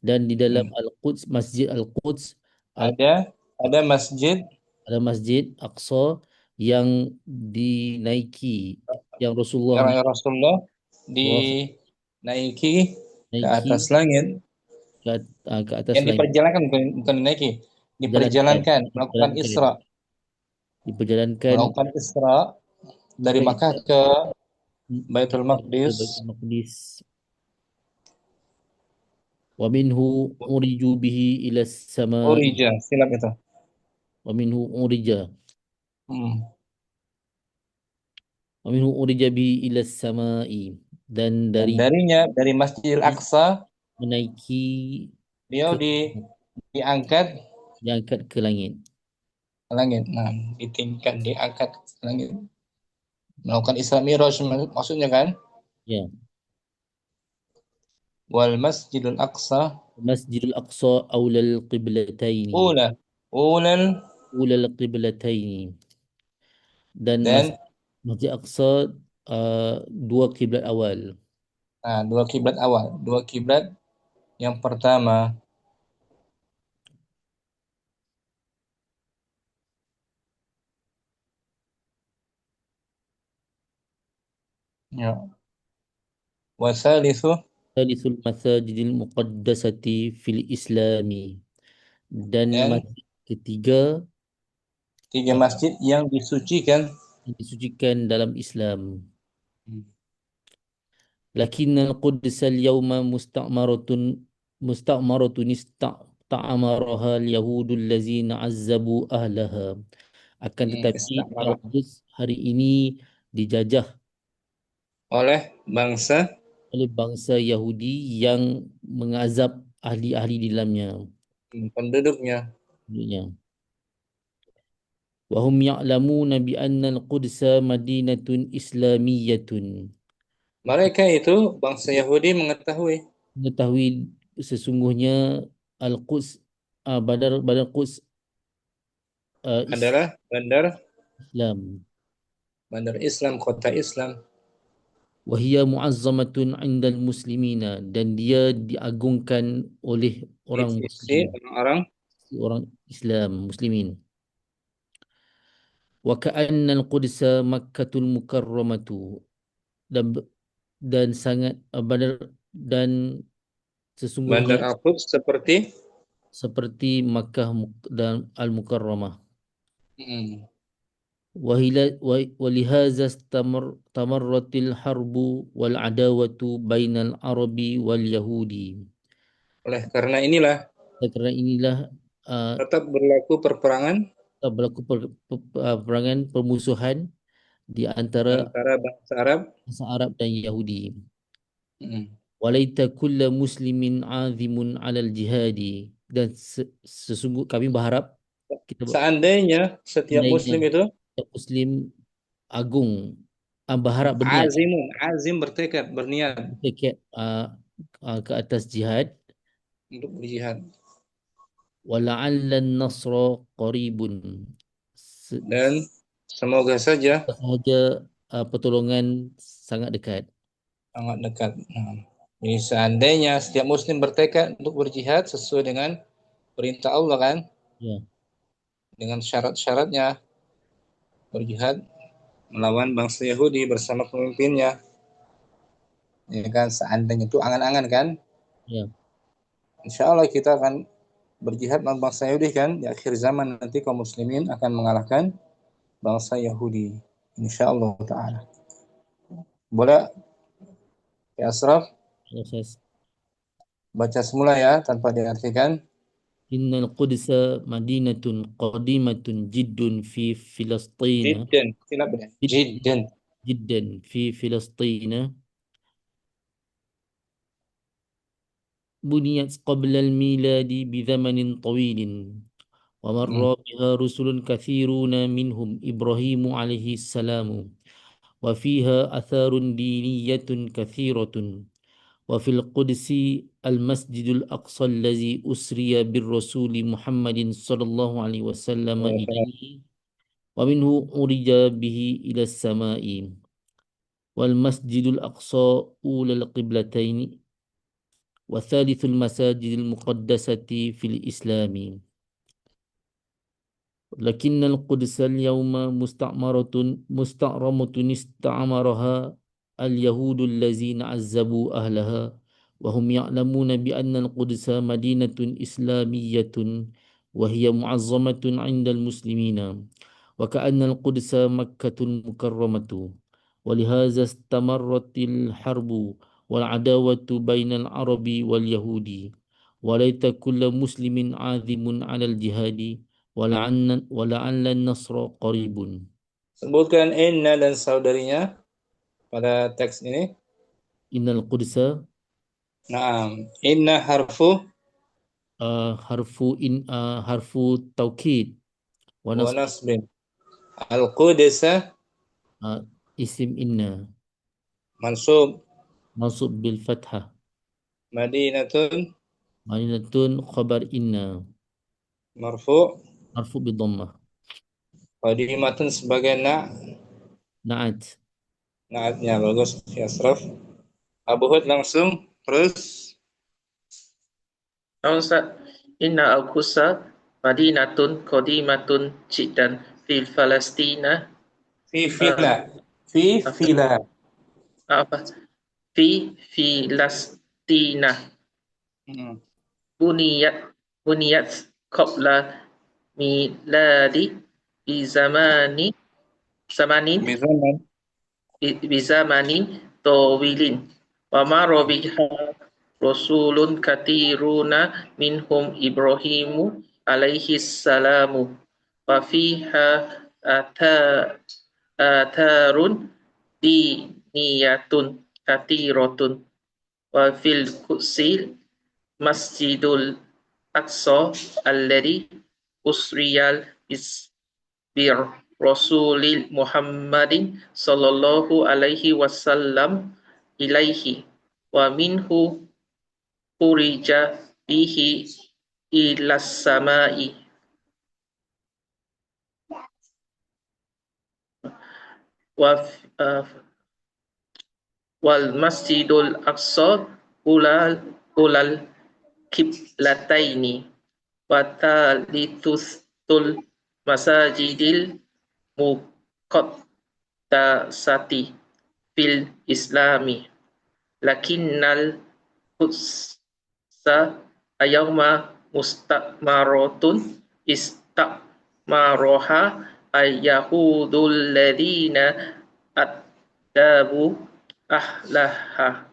Dan di dalam Al-Quds, Masjid Al-Quds, Ada masjid ada Masjid Aqsa yang dinaiki, yang Rasulullah yang Rasulullah dinaiki ke naiki atas langit, ke atas yang langit, diperjalankan, bukan dinaiki, jalankan, diperjalankan, melakukan dijalankan, Isra, diperjalankan melakukan Isra dari Makkah ke Baitul ke Maqdis. Baitul Maqdis. Wa minhu uriju bihi ila samai. Urija, silap itu. Wa minhu urija. Hmm. Wa minhu urija bihi ila samai. Dan Dan dari darinya, dari Masjidil Aqsa, menaiki beliau ke diangkat diangkat ke langit. ke langit. Nah, ditingkat, diangkat ke langit. Melakukan Isra Mi'raj maksudnya kan? Ya. Wal Masjidul Aqsa Masjidil Aqsa aulal qiblataini. ula ulal Ulal qiblataini. Dan dan Masjid Aqsa dua kiblat awal. dua kiblat awal. Dua kiblat yang pertama ya wasalithu Thalithul masajidil muqaddasati fil islami. Dan dan masjid ketiga tiga masjid yang disucikan. yang disucikan dalam Islam. Lakinnal Quds al-yawma musta'maratun ista'maraha al-yahudul ladzina azzabu ahlaha. Akan tetapi Istamara Al-Quds hari ini dijajah oleh bangsa oleh bangsa Yahudi yang mengazab ahli-ahli di dalamnya. penduduknya. Maksudnya. Wahum ya'lamuna bi anna al-Qudsa madinatun islamiyyatun. Mereka itu bangsa Yahudi mengetahui Mengetahui sesungguhnya Al-Quds Badar Quds adalah Islam. bandar Islam, kota Islam. Wahia mu'azzamatun 'indal muslimina, dan dia diagungkan oleh Di orang sisi muslim, orang-orang orang Islam muslimin. Wa ka'anna al-Qudsa Makkatul Mukarramatu, dan sangat Badar, dan sesungguhnya bandar Al-Quds seperti Makkah dan Al-Mukarramah. hmm, ولهذا استمرت الحرب والعداوة بين العرب واليهود. oleh karena inilah Karena inilah tetap berlaku perperangan berlaku peperangan permusuhan di antara antara bangsa Arab. bangsa Arab dan Yahudi. Hmm. Walaita kulla muslimin azimun alal jihadi, dan sesungguh kami berharap kita Seandainya setiap seandainya Muslim itu setiap Muslim agung berharap berniat azim bertekad, berniat bertekad ke atas jihad. untuk berjihad. Wala'alla an-nasra qaribun. Dan semoga saja Sahaja pertolongan sangat dekat. sangat dekat. Jadi seandainya setiap Muslim bertekad untuk berjihad sesuai dengan perintah Allah kan, Ya. dengan syarat-syaratnya berjihad melawan bangsa Yahudi bersama pemimpinnya. Ya kan, seandainya itu angan-angan kan. Ya. Insya Allah kita akan berjihad melawan bangsa Yahudi kan. Di akhir zaman nanti kaum muslimin akan mengalahkan bangsa Yahudi. Insya Allah Ta'ala. Boleh ya Asraf Proses. baca semula ya tanpa diartikan. Innal Qudsa madinatun qadimatun jiddun fi Filastin. Jiddan, tidak benar. Jiddan. Jiddan fi Filastin. Buniyat qabla al-miladi bizamanin tawilin. ومر بها رسل كثيرون منهم إبراهيم عليه السلام، وفيها أثار دينية كثيرة. وفي القدس المسجد الأقصى الذي أسري بالرسول محمد صلى الله عليه وسلم إليه، ومنه عرج به إلى السماء. والمسجد الأقصى أولى القبلتين، وثالث المساجد المقدسة في الإسلام. لكن القدس اليوم مستعمرة استعمرها اليهود الذين عذبوا أهلها، وهم يعلمون بأن القدس مدينة إسلامية وهي معظمة عند المسلمين، وكأن القدس مكة المكرمة. ولهذا استمرت الحرب والعداوة بين العرب واليهود. وليت كل مسلم عازم على الجهاد wala'alla nasra qaribun. Sebutkan inna dan saudarinya pada teks ini. Innal Qudsa. Naam. Inna harfu harfu taukid wa nasbin. Al-Qudsa isim inna mansub. mansub bil fathah. Madinatun Madinatun khabar inna marfu'. marfu bi dhammah. Qadimatun sebagai Na'at. naatnya bagus ya Asraf. Abu Hud langsung terus. Ustaz, inna al-Qusa Madinatun qadimatun jiddan fil Falastina Fi fila. Fi fila. apa fi Filastina Hmm. buniyat buniyat qabla miladi bi zamanin Bizaman. bizamanin tawilin wa maro biha rasulun katiruna minhum Ibrahimu alaihi salamu wa fiha atharun diniyatun katiratun wa fil kursil masjidul aqsa alladhi usriyal bir Rasulil Muhammadin sallallahu alaihi wasallam ilaihi wa minhu urija bihi ilas samai wa wal masjidul aqsa ulal kiblataini wa talithusul masajidil muqaddasati fil islami lakinnal Qudsa ayyauma mustamaratun istamaroha ayyahudul ladina adabu ahlaha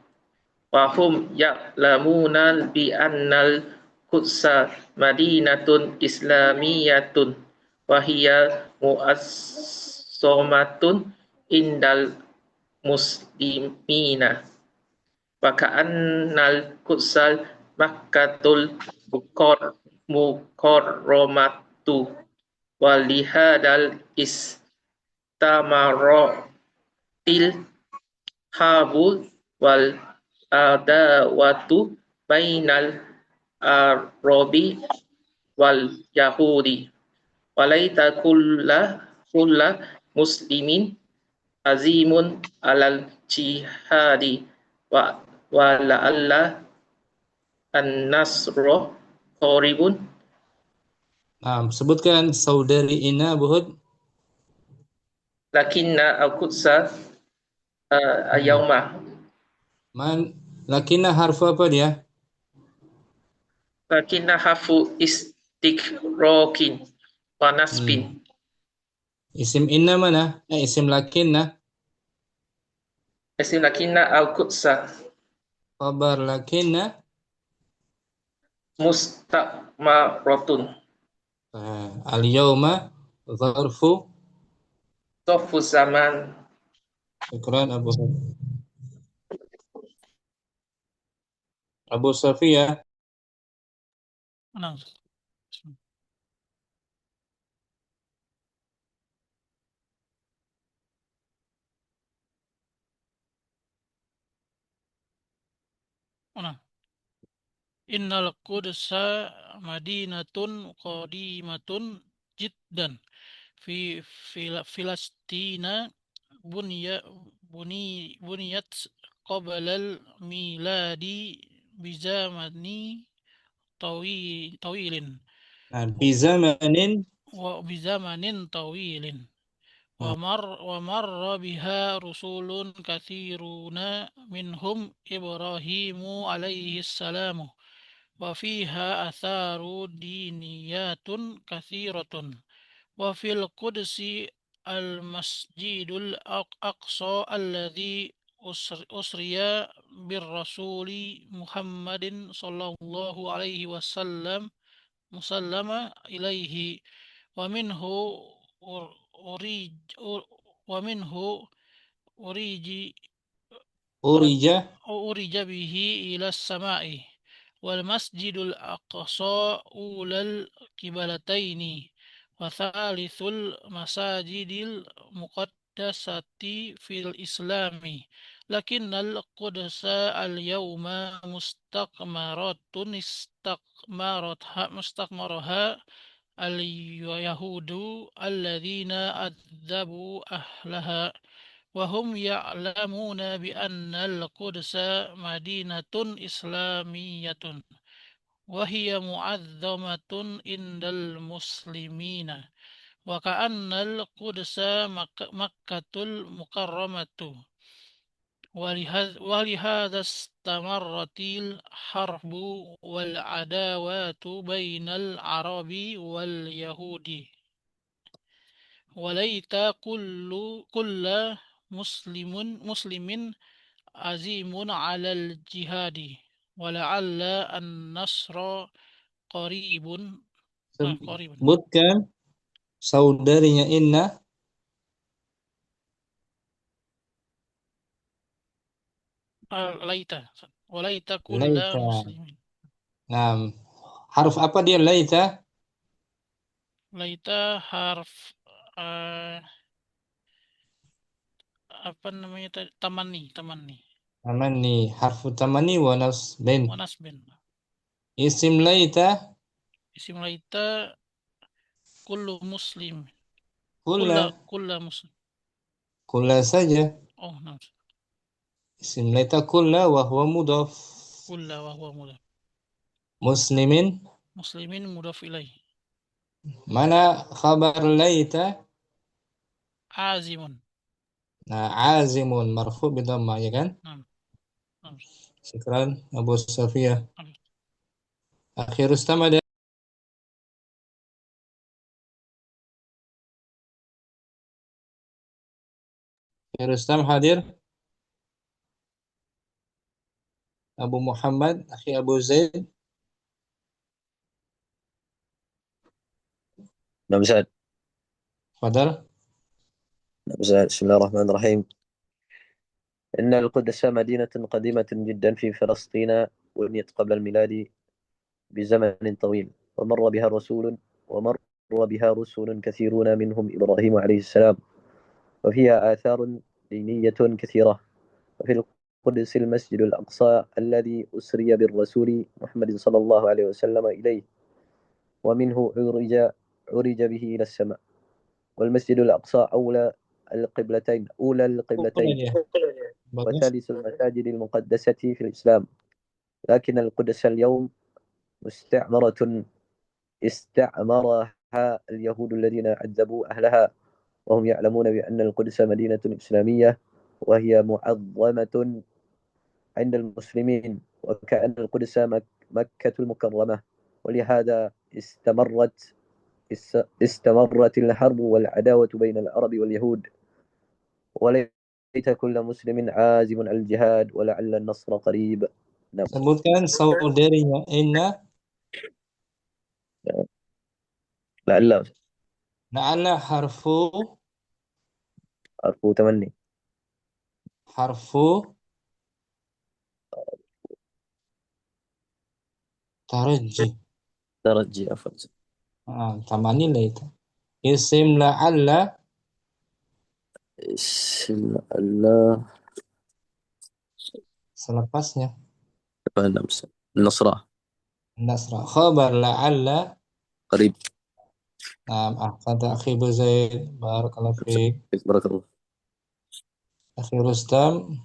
wa hum ya'lamuna bi annal Qudsa madinatun islamiyatun wa hiya mu'azzamatun indal muslimina wa ka'annal Qudsal Makkatul mukarramatu wa lihadal istamarotil habul wal adawatu bainal Arabi wal Yahudi walaita kulla muslimin azimun alal jihadi wa la'alla an-nasra qaribun. Nah, sebutkan saudari Ina Abu Hud. Lakinna al-Qudsa yauma. Lakinna harfu apa dia? Lakinna harfu istiqrokin wa nasbin. Isim inna mana? Isim lakinna. Isim lakinna al-Qudsa. Khabar lakinna mustamaratun. Al-yawma zarfu Zaman. Syukran Abu Hud. Abu Safia. Nah, nah. Innal Qudsa Madinatun qadimatun jiddan fi Filastina buniyat qablal miladi bizamani tawilin Bizamanin wa bizamanin tawilin wa marra biha rusulun kathiruna minhum Ibrahimu alaihi salamu wa fiha atharu diniyatun kathiratun wa fil qudsi al masjidul aqsa alladhi usriya bir rasuli Muhammadin sallallahu alaihi wasallam musallama ilaihi wa minhu urij wa minhu uriji urija bihi ila samai wal masjidul aqsa ulal kibalataini wa thalithul masajidil muhaddasati fil islami. Lakinnal qudsa al-yawma mustakmaraha al-yahudu alladhina adzabu ahlaha. وهم يعلمون بأن القدس مدينة إسلامية وهي معظمة عند المسلمين وكأن القدس مكة المكرمة ولهذا استمرت الحرب والعداوات بين العرب واليهود وليت كل مسلم عزيم على الجهاد ولعل النصر قريب قريب Sebutkan saudarinya Inna. ليت وليت كل Laita. مسلم Nah, haruf apa dia laita? ليت حرف apa namanya tadi, tamani Tamani. Harfu tamani wa nasbin. nasbin. Isim laita. Isim laita kullu muslim Kulla. kulla muslim. Kulla saja. Oh, nah. Isim laita kulla wa huwa mudhaf. Kulla wa huwa mudhaf. Muslimin. Muslimin mudhaf ilaih. Mana khabar laita? Azimun. Nah, azimun marfu bi dhamma, ya kan? Nah. Nah. Syukran Abu Safiyah. Nah. Akhi Rustam ada? Akhi Rustam hadir? Abu Muhammad, Akhi Abu Zaid. نعم أستاذ. Fadal. نعم أستاذ. بسم الله الرحمن الرحيم. إن القدس مدينة قديمة جدا في فلسطين، وبنيت قبل الميلاد بزمن طويل، ومر بها رسل كثيرون منهم إبراهيم عليه السلام، وفيها آثار دينية كثيرة. وفي القدس المسجد الأقصى الذي أسري بالرسول محمد صلى الله عليه وسلم إليه، ومنه عرج به إلى السماء. والمسجد الأقصى أولى القبلتين Bagus. وثالث المساجد المقدسة في الإسلام. لكن القدس اليوم مستعمرة استعمرها اليهود الذين عذبوا أهلها، وهم يعلمون بأن القدس مدينة إسلامية وهي معظمة عند المسلمين، وكأن القدس مكة المكرمة، ولهذا استمرت الحرب والعداوة بين العرب واليهود، وليت كل مسلم عازم على الجهاد ولعل النصر قريب. نعم. Sebutkan saudarinya Inna. لعل La'alla harfu تمني. taraji. ترجي عفوا. Tamani laita. Isim la'alla. اسم الله. Selepasnya. نعم. النصرة. Nasra. Khabar la'alla. قريب. Ahsanta Akhi Abu Zaid. Barakallahu fiik. بارك الله. Akhi Rustam.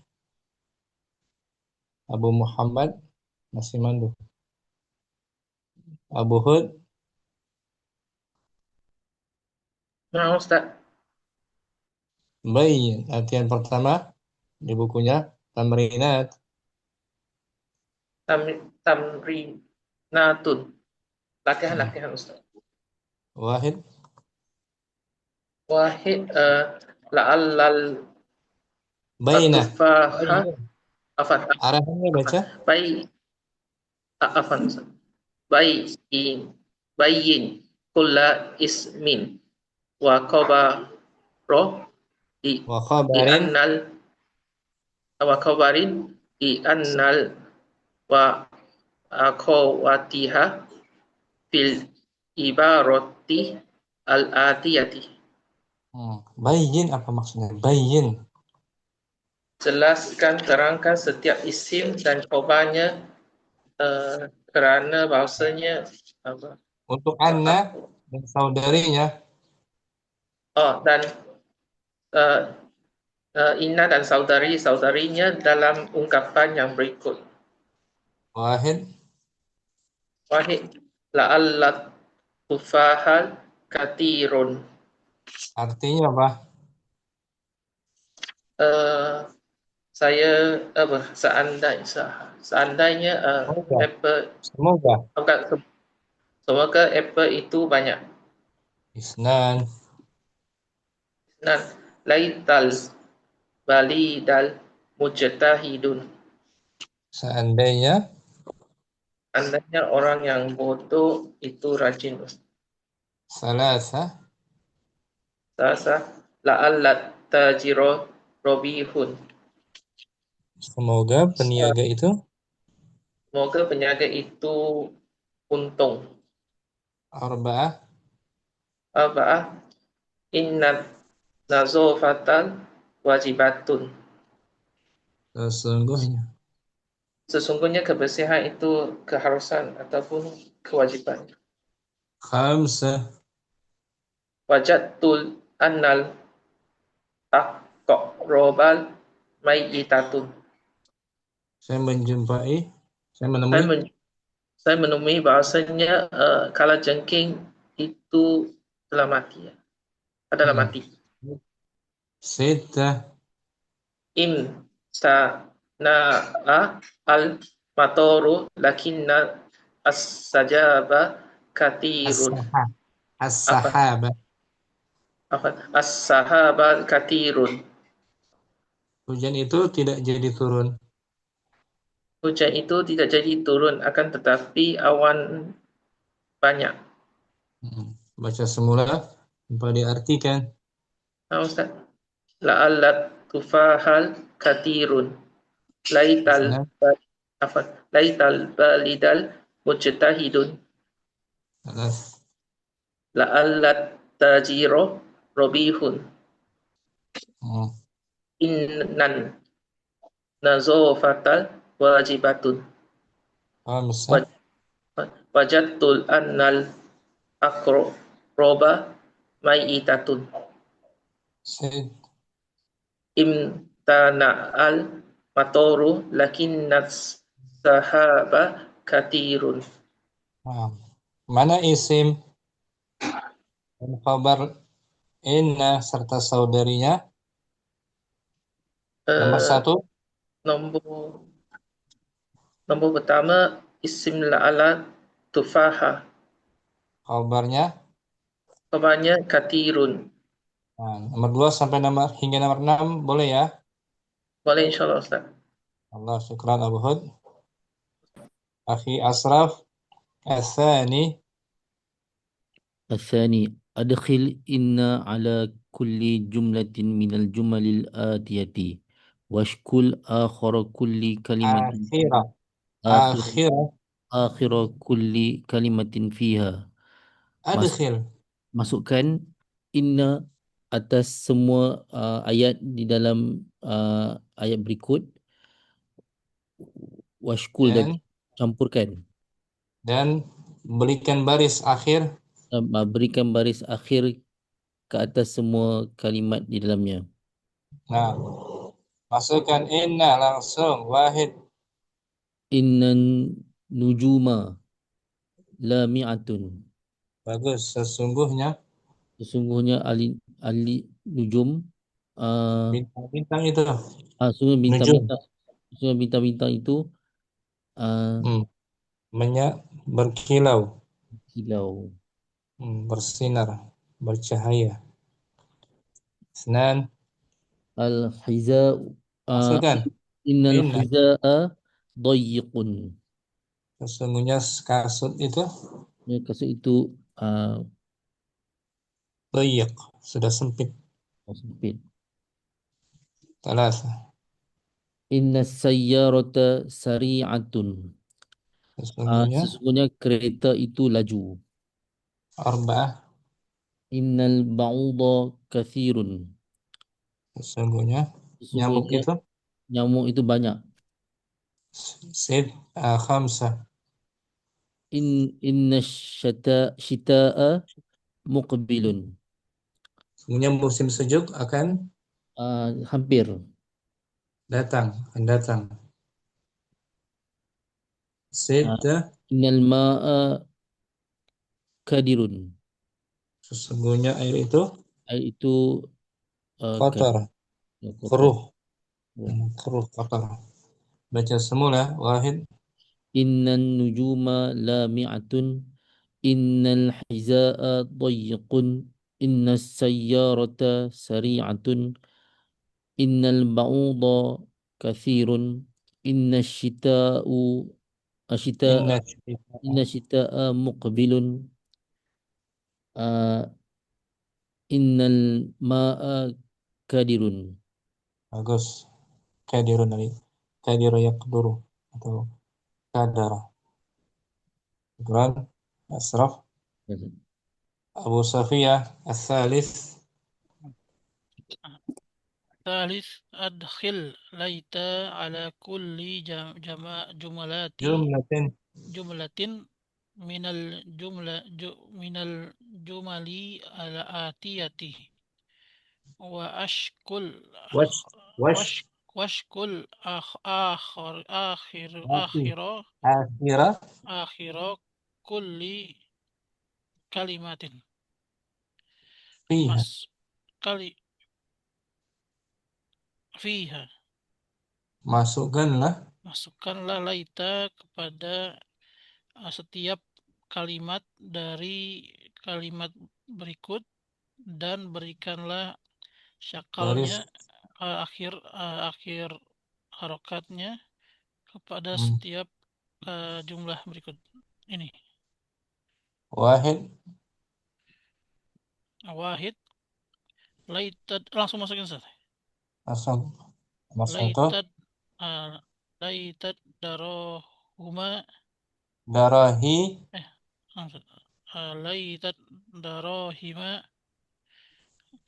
Abu Muhammad. Masih mandu. Abu Hud. Nah, Ustaz. Baik. Latihan pertama di bukunya Tamrinat. Tamrinatun. Latihan Ustaz. Wahid. Wahid la'allal Baina. atufaha afan Arahannya baca. bayi afan Ustaz. Bayin kulla ismin wa khabaro Wa khabarin. wa khabarin annal wa akhawatiha fil ibarati al-atiyati. Bayyin apa maksudnya? Bayyin. Jelaskan, terangkan setiap isim dan khobarnya kerana bahasanya apa? Untuk Anna dan saudarinya. Dan Inna dan saudarinya dalam ungkapan yang berikut. Wahid. Wahid la'allat tufahal katirun. Artinya apa? Saya seandainya Semoga. apple, Semoga. semoga apple itu banyak. Isnan. Dan laital balidal mujtahidun. Seandainya. Andainya orang yang bodoh itu rajin. Salasa. Sasa la'allat tajiro robihun. Semoga peniaga itu. Semoga penyaga itu untung. Arba'ah. Arba'ah innat nazofatan wajibatun. Sesungguhnya kebersihan itu keharusan ataupun kewajiban. Khamsah. Wajatul annal aqrobal mayyitatun. Saya menemui. Saya menemui bahasanya kalajengking itu telah mati. Adalah mati. Sita. Imtana'a al-matoru lakinna as-sajaba katirun. As-sahaba. As-sahaba katirun. Hujan itu tidak jadi turun. Hujan itu tidak jadi turun, akan tetapi awan banyak. Baca semula, tanpa diartikan. Ustaz. La'allat tufahal katirun. Laital balidal mujtahidun. La'allat tajiro robihun. Innan nazofatal wajibatun. Wajadtul annal akroba mayitatun. Imtana'al matoru lakinnas sahaba katirun. Mana isim dan khabar inna serta saudarinya? Nomor satu. Nombor pertama isim la'ala tufaha. Khabarnya katirun. Nomor 2 sampai hingga nomor 6 boleh ya? Boleh insyaAllah Ustaz. Allah, syukran Abu Hud. Akhi Asraf. الثاني أدخل إن على كل جملة من الجمل الآتية واشكل آخر كل كلمة آخر كل كلمة فيها. Masukkan inna atas semua ayat di dalam ayat berikut. Washkul dan campurkan. Dan berikan baris akhir. Berikan baris akhir ke atas semua kalimat di dalamnya. Nah, masukkan inna langsung. Wahid. Innan nujuma lami'atun. Bagus. Sesungguhnya ali nujum bintang-bintang itu. Sesungguhnya bintang-bintang itu berkilau. Bersinar, bercahaya. Senan. Al-hiza'u innal hiza'a dayyiqun. Sesungguhnya kasut itu dayyiq, sudah sempit. Talasa. Inna sayyarata sari'atun. Sesungguhnya kereta itu laju. Arba'ah. Innal ba'udha kathirun. Sesungguhnya nyamuk Sesungguhnya itu nyamuk itu banyak. sid khamsa. Inna syita'a muqbilun. Sesungguhnya musim sejuk akan Hampir. akan datang. Sid Innal ma'a kadirun. sesungguhnya air itu Air itu kotor, kotor. keruh, Oh. keruh, kotor. Baca semula, Wahid. Innan nujuma lami'atun. Innal hiza'a dayiqun. Innas sayyarata sari'atun. Innal ba'udha kathirun. Innas syita'u Inna asyita'a Inna syita'a muqbilun. Innal ma'a kadirun. bagus. Kadirun tadi. Kadiru yaqduru atau kadar. Quran Asraf. Abu Safiyah As-Salis. ثالث أدخل ليت على كل جملة من الجمل الآتية وأشكل واشكل آخر كل كلمات Fiha. fiha. Masukkanlah laita kepada setiap kalimat dari kalimat berikut dan berikanlah syakalnya akhir harokatnya kepada setiap jumlah berikut ini. Wahid laitad, langsung masukin Ustaz. Langsung Laitad darohuma darahi. Laitad darohima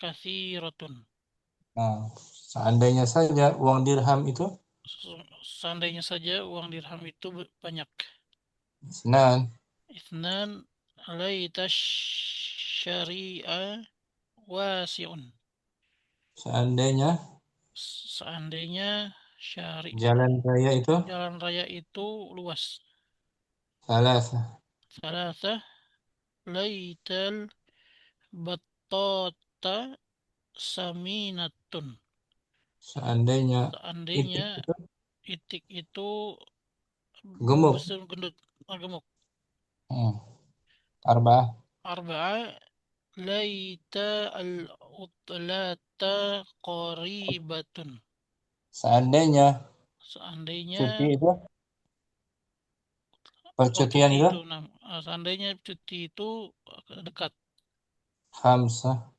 kathiratun. Nah, seandainya saja uang dirham itu banyak. Ithnan laitash syari'a wasi'un. Seandainya jalan raya itu luas. Salasa Laital battata saminatun. Seandainya itik itu gemuk. Arba'a laita al-utlata qaribatun. Seandainya cuti itu percutian itu seandainya cuti itu dekat. Khamsah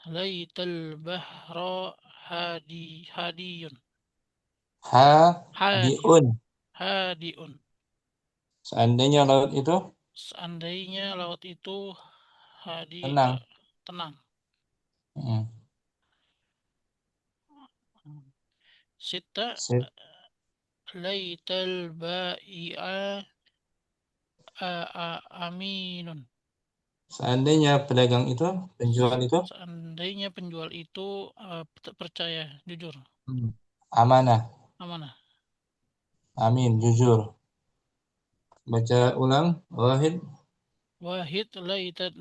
laital bahra hadiyun. Hadiun. Seandainya laut itu tenang. Sita laital bai'a aminun. Seandainya penjual itu percaya, jujur. Amanah. Amin, jujur. Baca ulang, Wahid laitad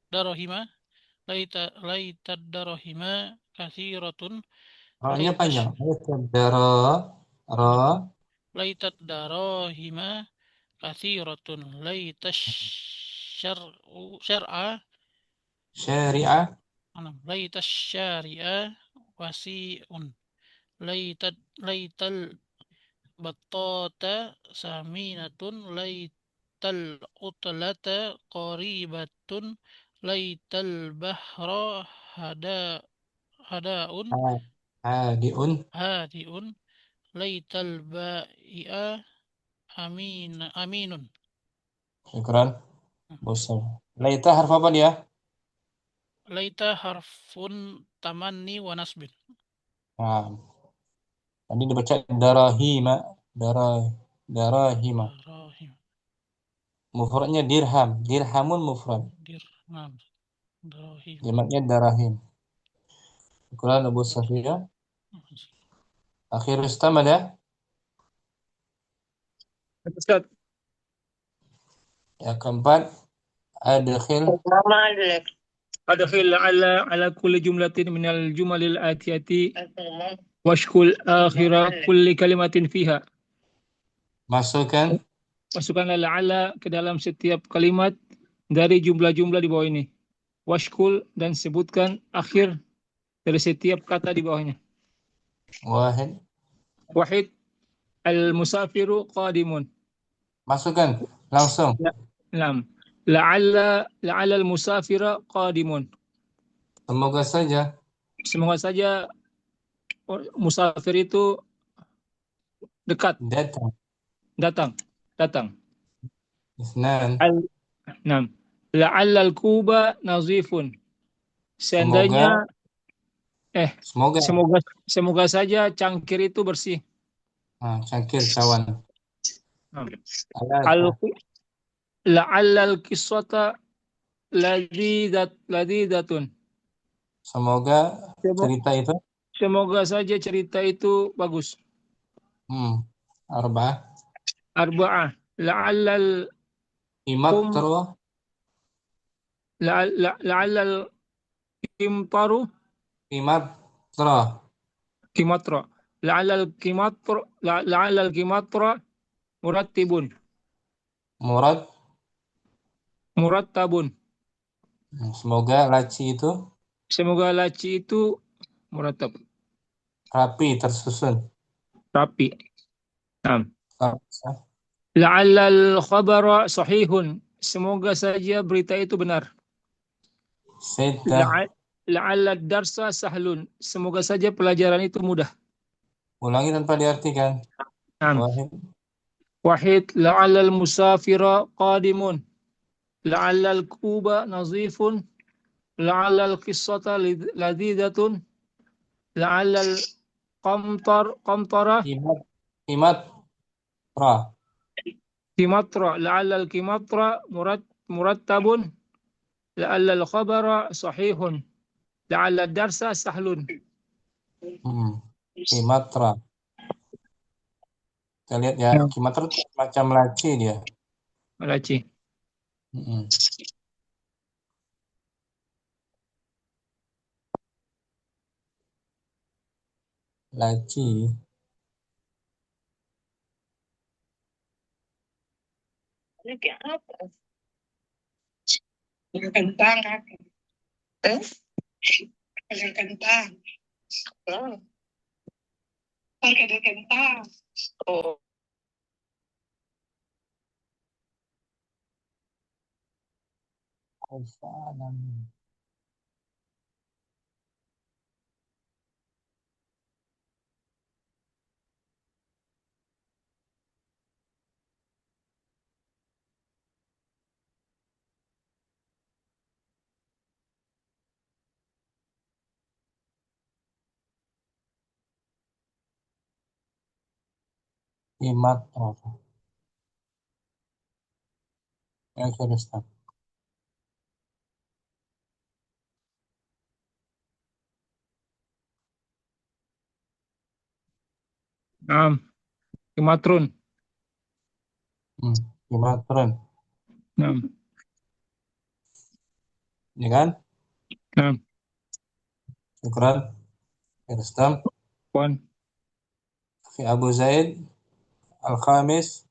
darohima laitad darohima kathiratun. panjang. Laitat darohima kathiratun. Laitash syari'a laitash syari'a wasi'un. Laital battata saminatun. Laital utlata qaribatun. Laital bahra hadiun. Laital ba'i'a Aminun. Syukran. Bosal. Laita harf apa dia? Laita harfun tamanni wa nasbin. Nah, tadi dibaca darahima, darahima. Darahim. Mufradnya dirham, dirhamun mufrad. Dirham. Darahim. Jamaknya darahim. Syukran Abu Safia. Akhir Rustam ada? Ustaz. Yang keempat, adkhil. Adkhil ala kulli jumlatin minal jumalil atiyati washkul akhira kulli kalimatin fiha. Masukkan Masukkanlah la'alla ke dalam setiap kalimat dari jumlah-jumlah di bawah ini. Washkul dan sebutkan akhir dari setiap kata di bawahnya. wahid. Wahid, al-musafiru qadimun. Masukkan langsung. Lam. La'alla al-musafira qadimun. Semoga saja. Semoga saja musafir itu dekat, datang. Isnan. Nam. La'alla al-kuba nazifun. Seandainya semoga saja cangkir itu bersih. Cangkir cawan. La'alla al-qissata ladidatun. Semoga cerita itu. Semoga saja cerita itu bagus. Arba'ah. La'alla al-qimtaru. La'alla al-qimtaru. Qimatra. La'alla al-qimatra murattibun. Murattabun. Semoga laci itu. Semoga laci itu murattab. Rapi, tersusun. Rapi. La'alla al-khabara sahihun. Semoga saja berita itu benar. La'alla ad-darsa sahlun. Semoga saja pelajaran itu mudah. Ulangi tanpa diartikan. Wahid. La'alla al-musafira qadimun. La'alla al-kuba nazifun. La'alla al-qissata ladidatun. La'alla al-qamtara Qimatra. La'alla al-qimatra murattabun. La'alla al-khabara sahihun. La'alla ad-darsa sahlun. Qimatra. Kita lihat ya, Qimatra itu macam laci dia. Laci. Laci. Kentang. Kentang. Harga kentang. Oh. Qimatra. Yang sudah. Qimatrun. Qimatrun. Ya kan? Syukran. Rustam. Fi Abu Zaid al-Khamis.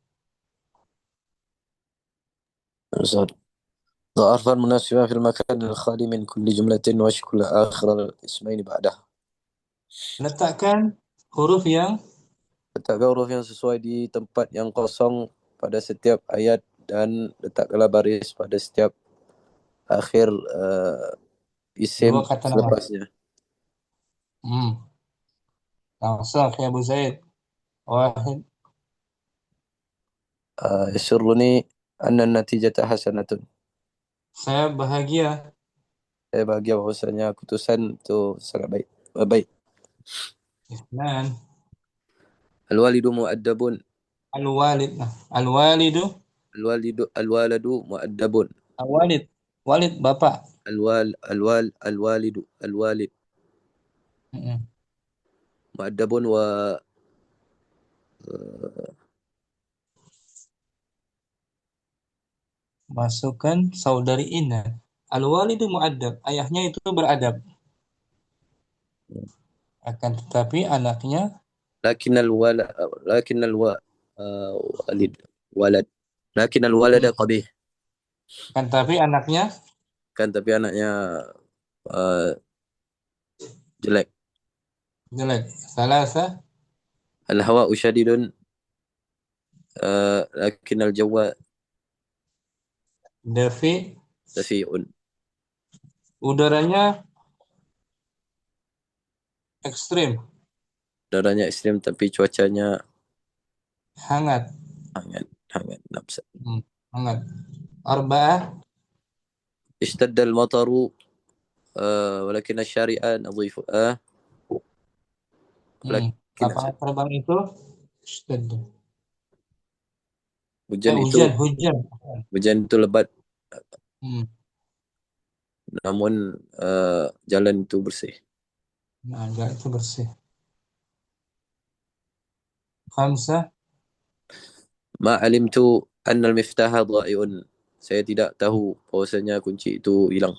ظرف مناسبة في المكان الخالي من كل جملة واشكل آخر الاسمين بعدها. Letakkan huruf yang sesuai di tempat yang kosong pada setiap ayat dan letakkanlah baris pada setiap akhir isim selepasnya. Langsung ke Abu Zaid. Wahid. يسرني أن النتيجة حسنة. Saya bahagia. Saya bahagia bahwasanya keputusan itu sangat baik. Baik. Isnan. Al-walidu mu'addabun. Al-walid. Nah, al-walidu. Al-waladu mu'addabun. Al-walid. Walid bapak. Al-walidu. Al-walid. Mu'addabun wa Masukkan saudari Ina. Al-walidu mu'addab. Ayahnya itu beradab. Akan tetapi anaknya lakin al-walad lakin al-walad qabih. Kan tapi anaknya jelek. Salasa. Al-hawa'u syadidun lakin al-jawwa dafi'un. Udaranya ekstrim. Udaranya ekstrim tapi cuacanya hangat. Nafsa. Hangat. Arba'ah. Ishtadda al-mataru walakin asy-syari'a nadhifu. Lapangan terbang itu ishtadda. Hujan itu lebat. Namun jalan itu bersih. Jalan itu bersih. Khamsah. Ma alimtu anna al-miftaha dha'i'un. Saya tidak tahu bahwasanya kunci itu hilang.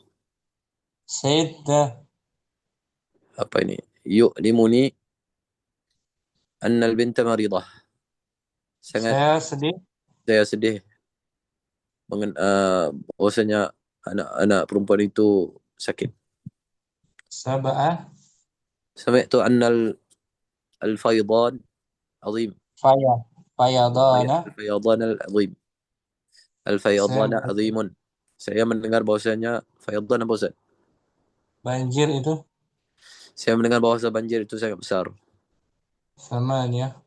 Apa ini? Yu'limuni anna al-binta maridah. Saya sedih. Bahwasanya anak perempuan itu sakit. Sab'ah. Sami'tu anna al-faydan azim. Al-fayadan al-azim. Al-fayadan azimun. Saya mendengar bahwasanya fayadan apa Ustaz? Banjir itu. Saya mendengar bahwasanya banjir itu sangat besar. Samanya.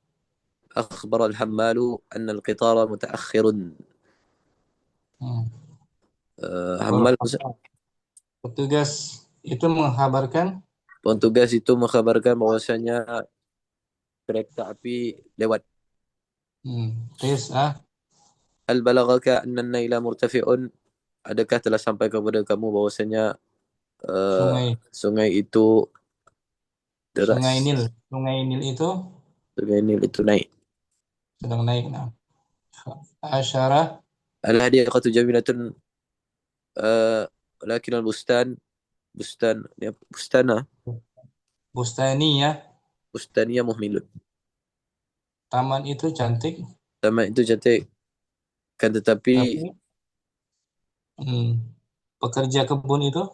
أخبر الحمال أن القطار متأخر. Hamal petugas itu mengkabarkan bahwasanya kereta api lewat. Hal balagaka anna an-naila murtafi'un. Adakah telah sampai kepada kamu bahwasanya sungai itu deras? Sungai Nil itu naik. Sedang naik. Asyarah. Al-hadiqatu jamilatun lakin al-bustan bustaniyah muhmilun. Taman itu cantik. Kan tetapi pekerja kebun itu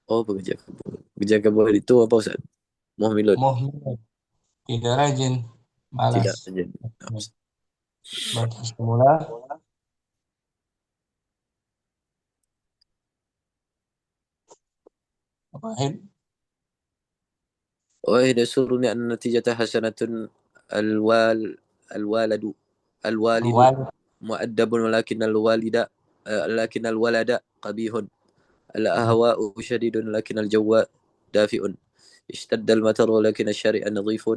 pekerja kebun itu apa Ustaz? Muhmilun. Tidak rajin, malas. Tidak rajin. Baca semula. Wahid. يسرني أن النتيجة حسنة. الوالد مؤدب ولكن الولد قبيح. الأهواء شديد لكن الجو دافئ. اشتد المطر ولكن الشارع نظيف.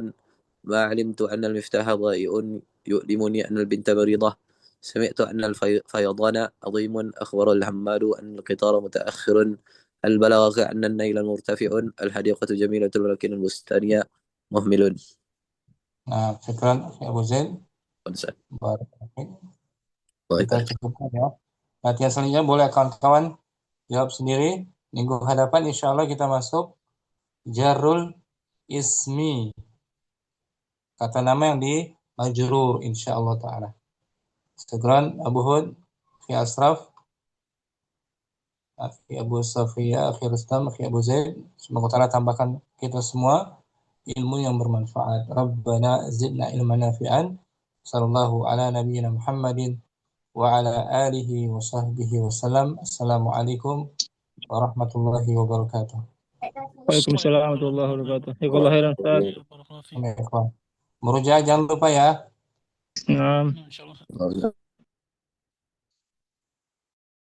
ما علمت أن المفتاح ضائع. يؤلمني أن البنت مريضة. سمعت أن الفيضان عظيم. أخبر الحمال أن القطار متأخر. هل بلغك أن النيل مرتفع. الحديقة جميلة ولكن البستان مهمل. Syukran Abu Zaid. Kita cukupkan ya. Latihan selanjutnya boleh kawan-kawan jawab sendiri. Minggu hadapan insya Allah kita masuk jarul ismi. Kata nama yang di majrur insya Allah ta'ala. Syukran Abu Hud, Akhi Asraf, Akhi Abu Safiyah, Akhi Rustam, Akhi Abu Zaid. Semoga ta'ala tambahkan kita semua ilmu yang bermanfaat. Rabbana zidna ilman nafi'an. Sallallahu ala nabiyyina Muhammadin wa ala alihi wa sahbihi wa salam. Assalamualaikum warahmatullahi wabarakatuh. Waalaikumsalam warahmatullahi wabarakatuh. Jazakallahu khairan Ustaz. Merujaah jangan lupa ya. Naam. Insyaallah.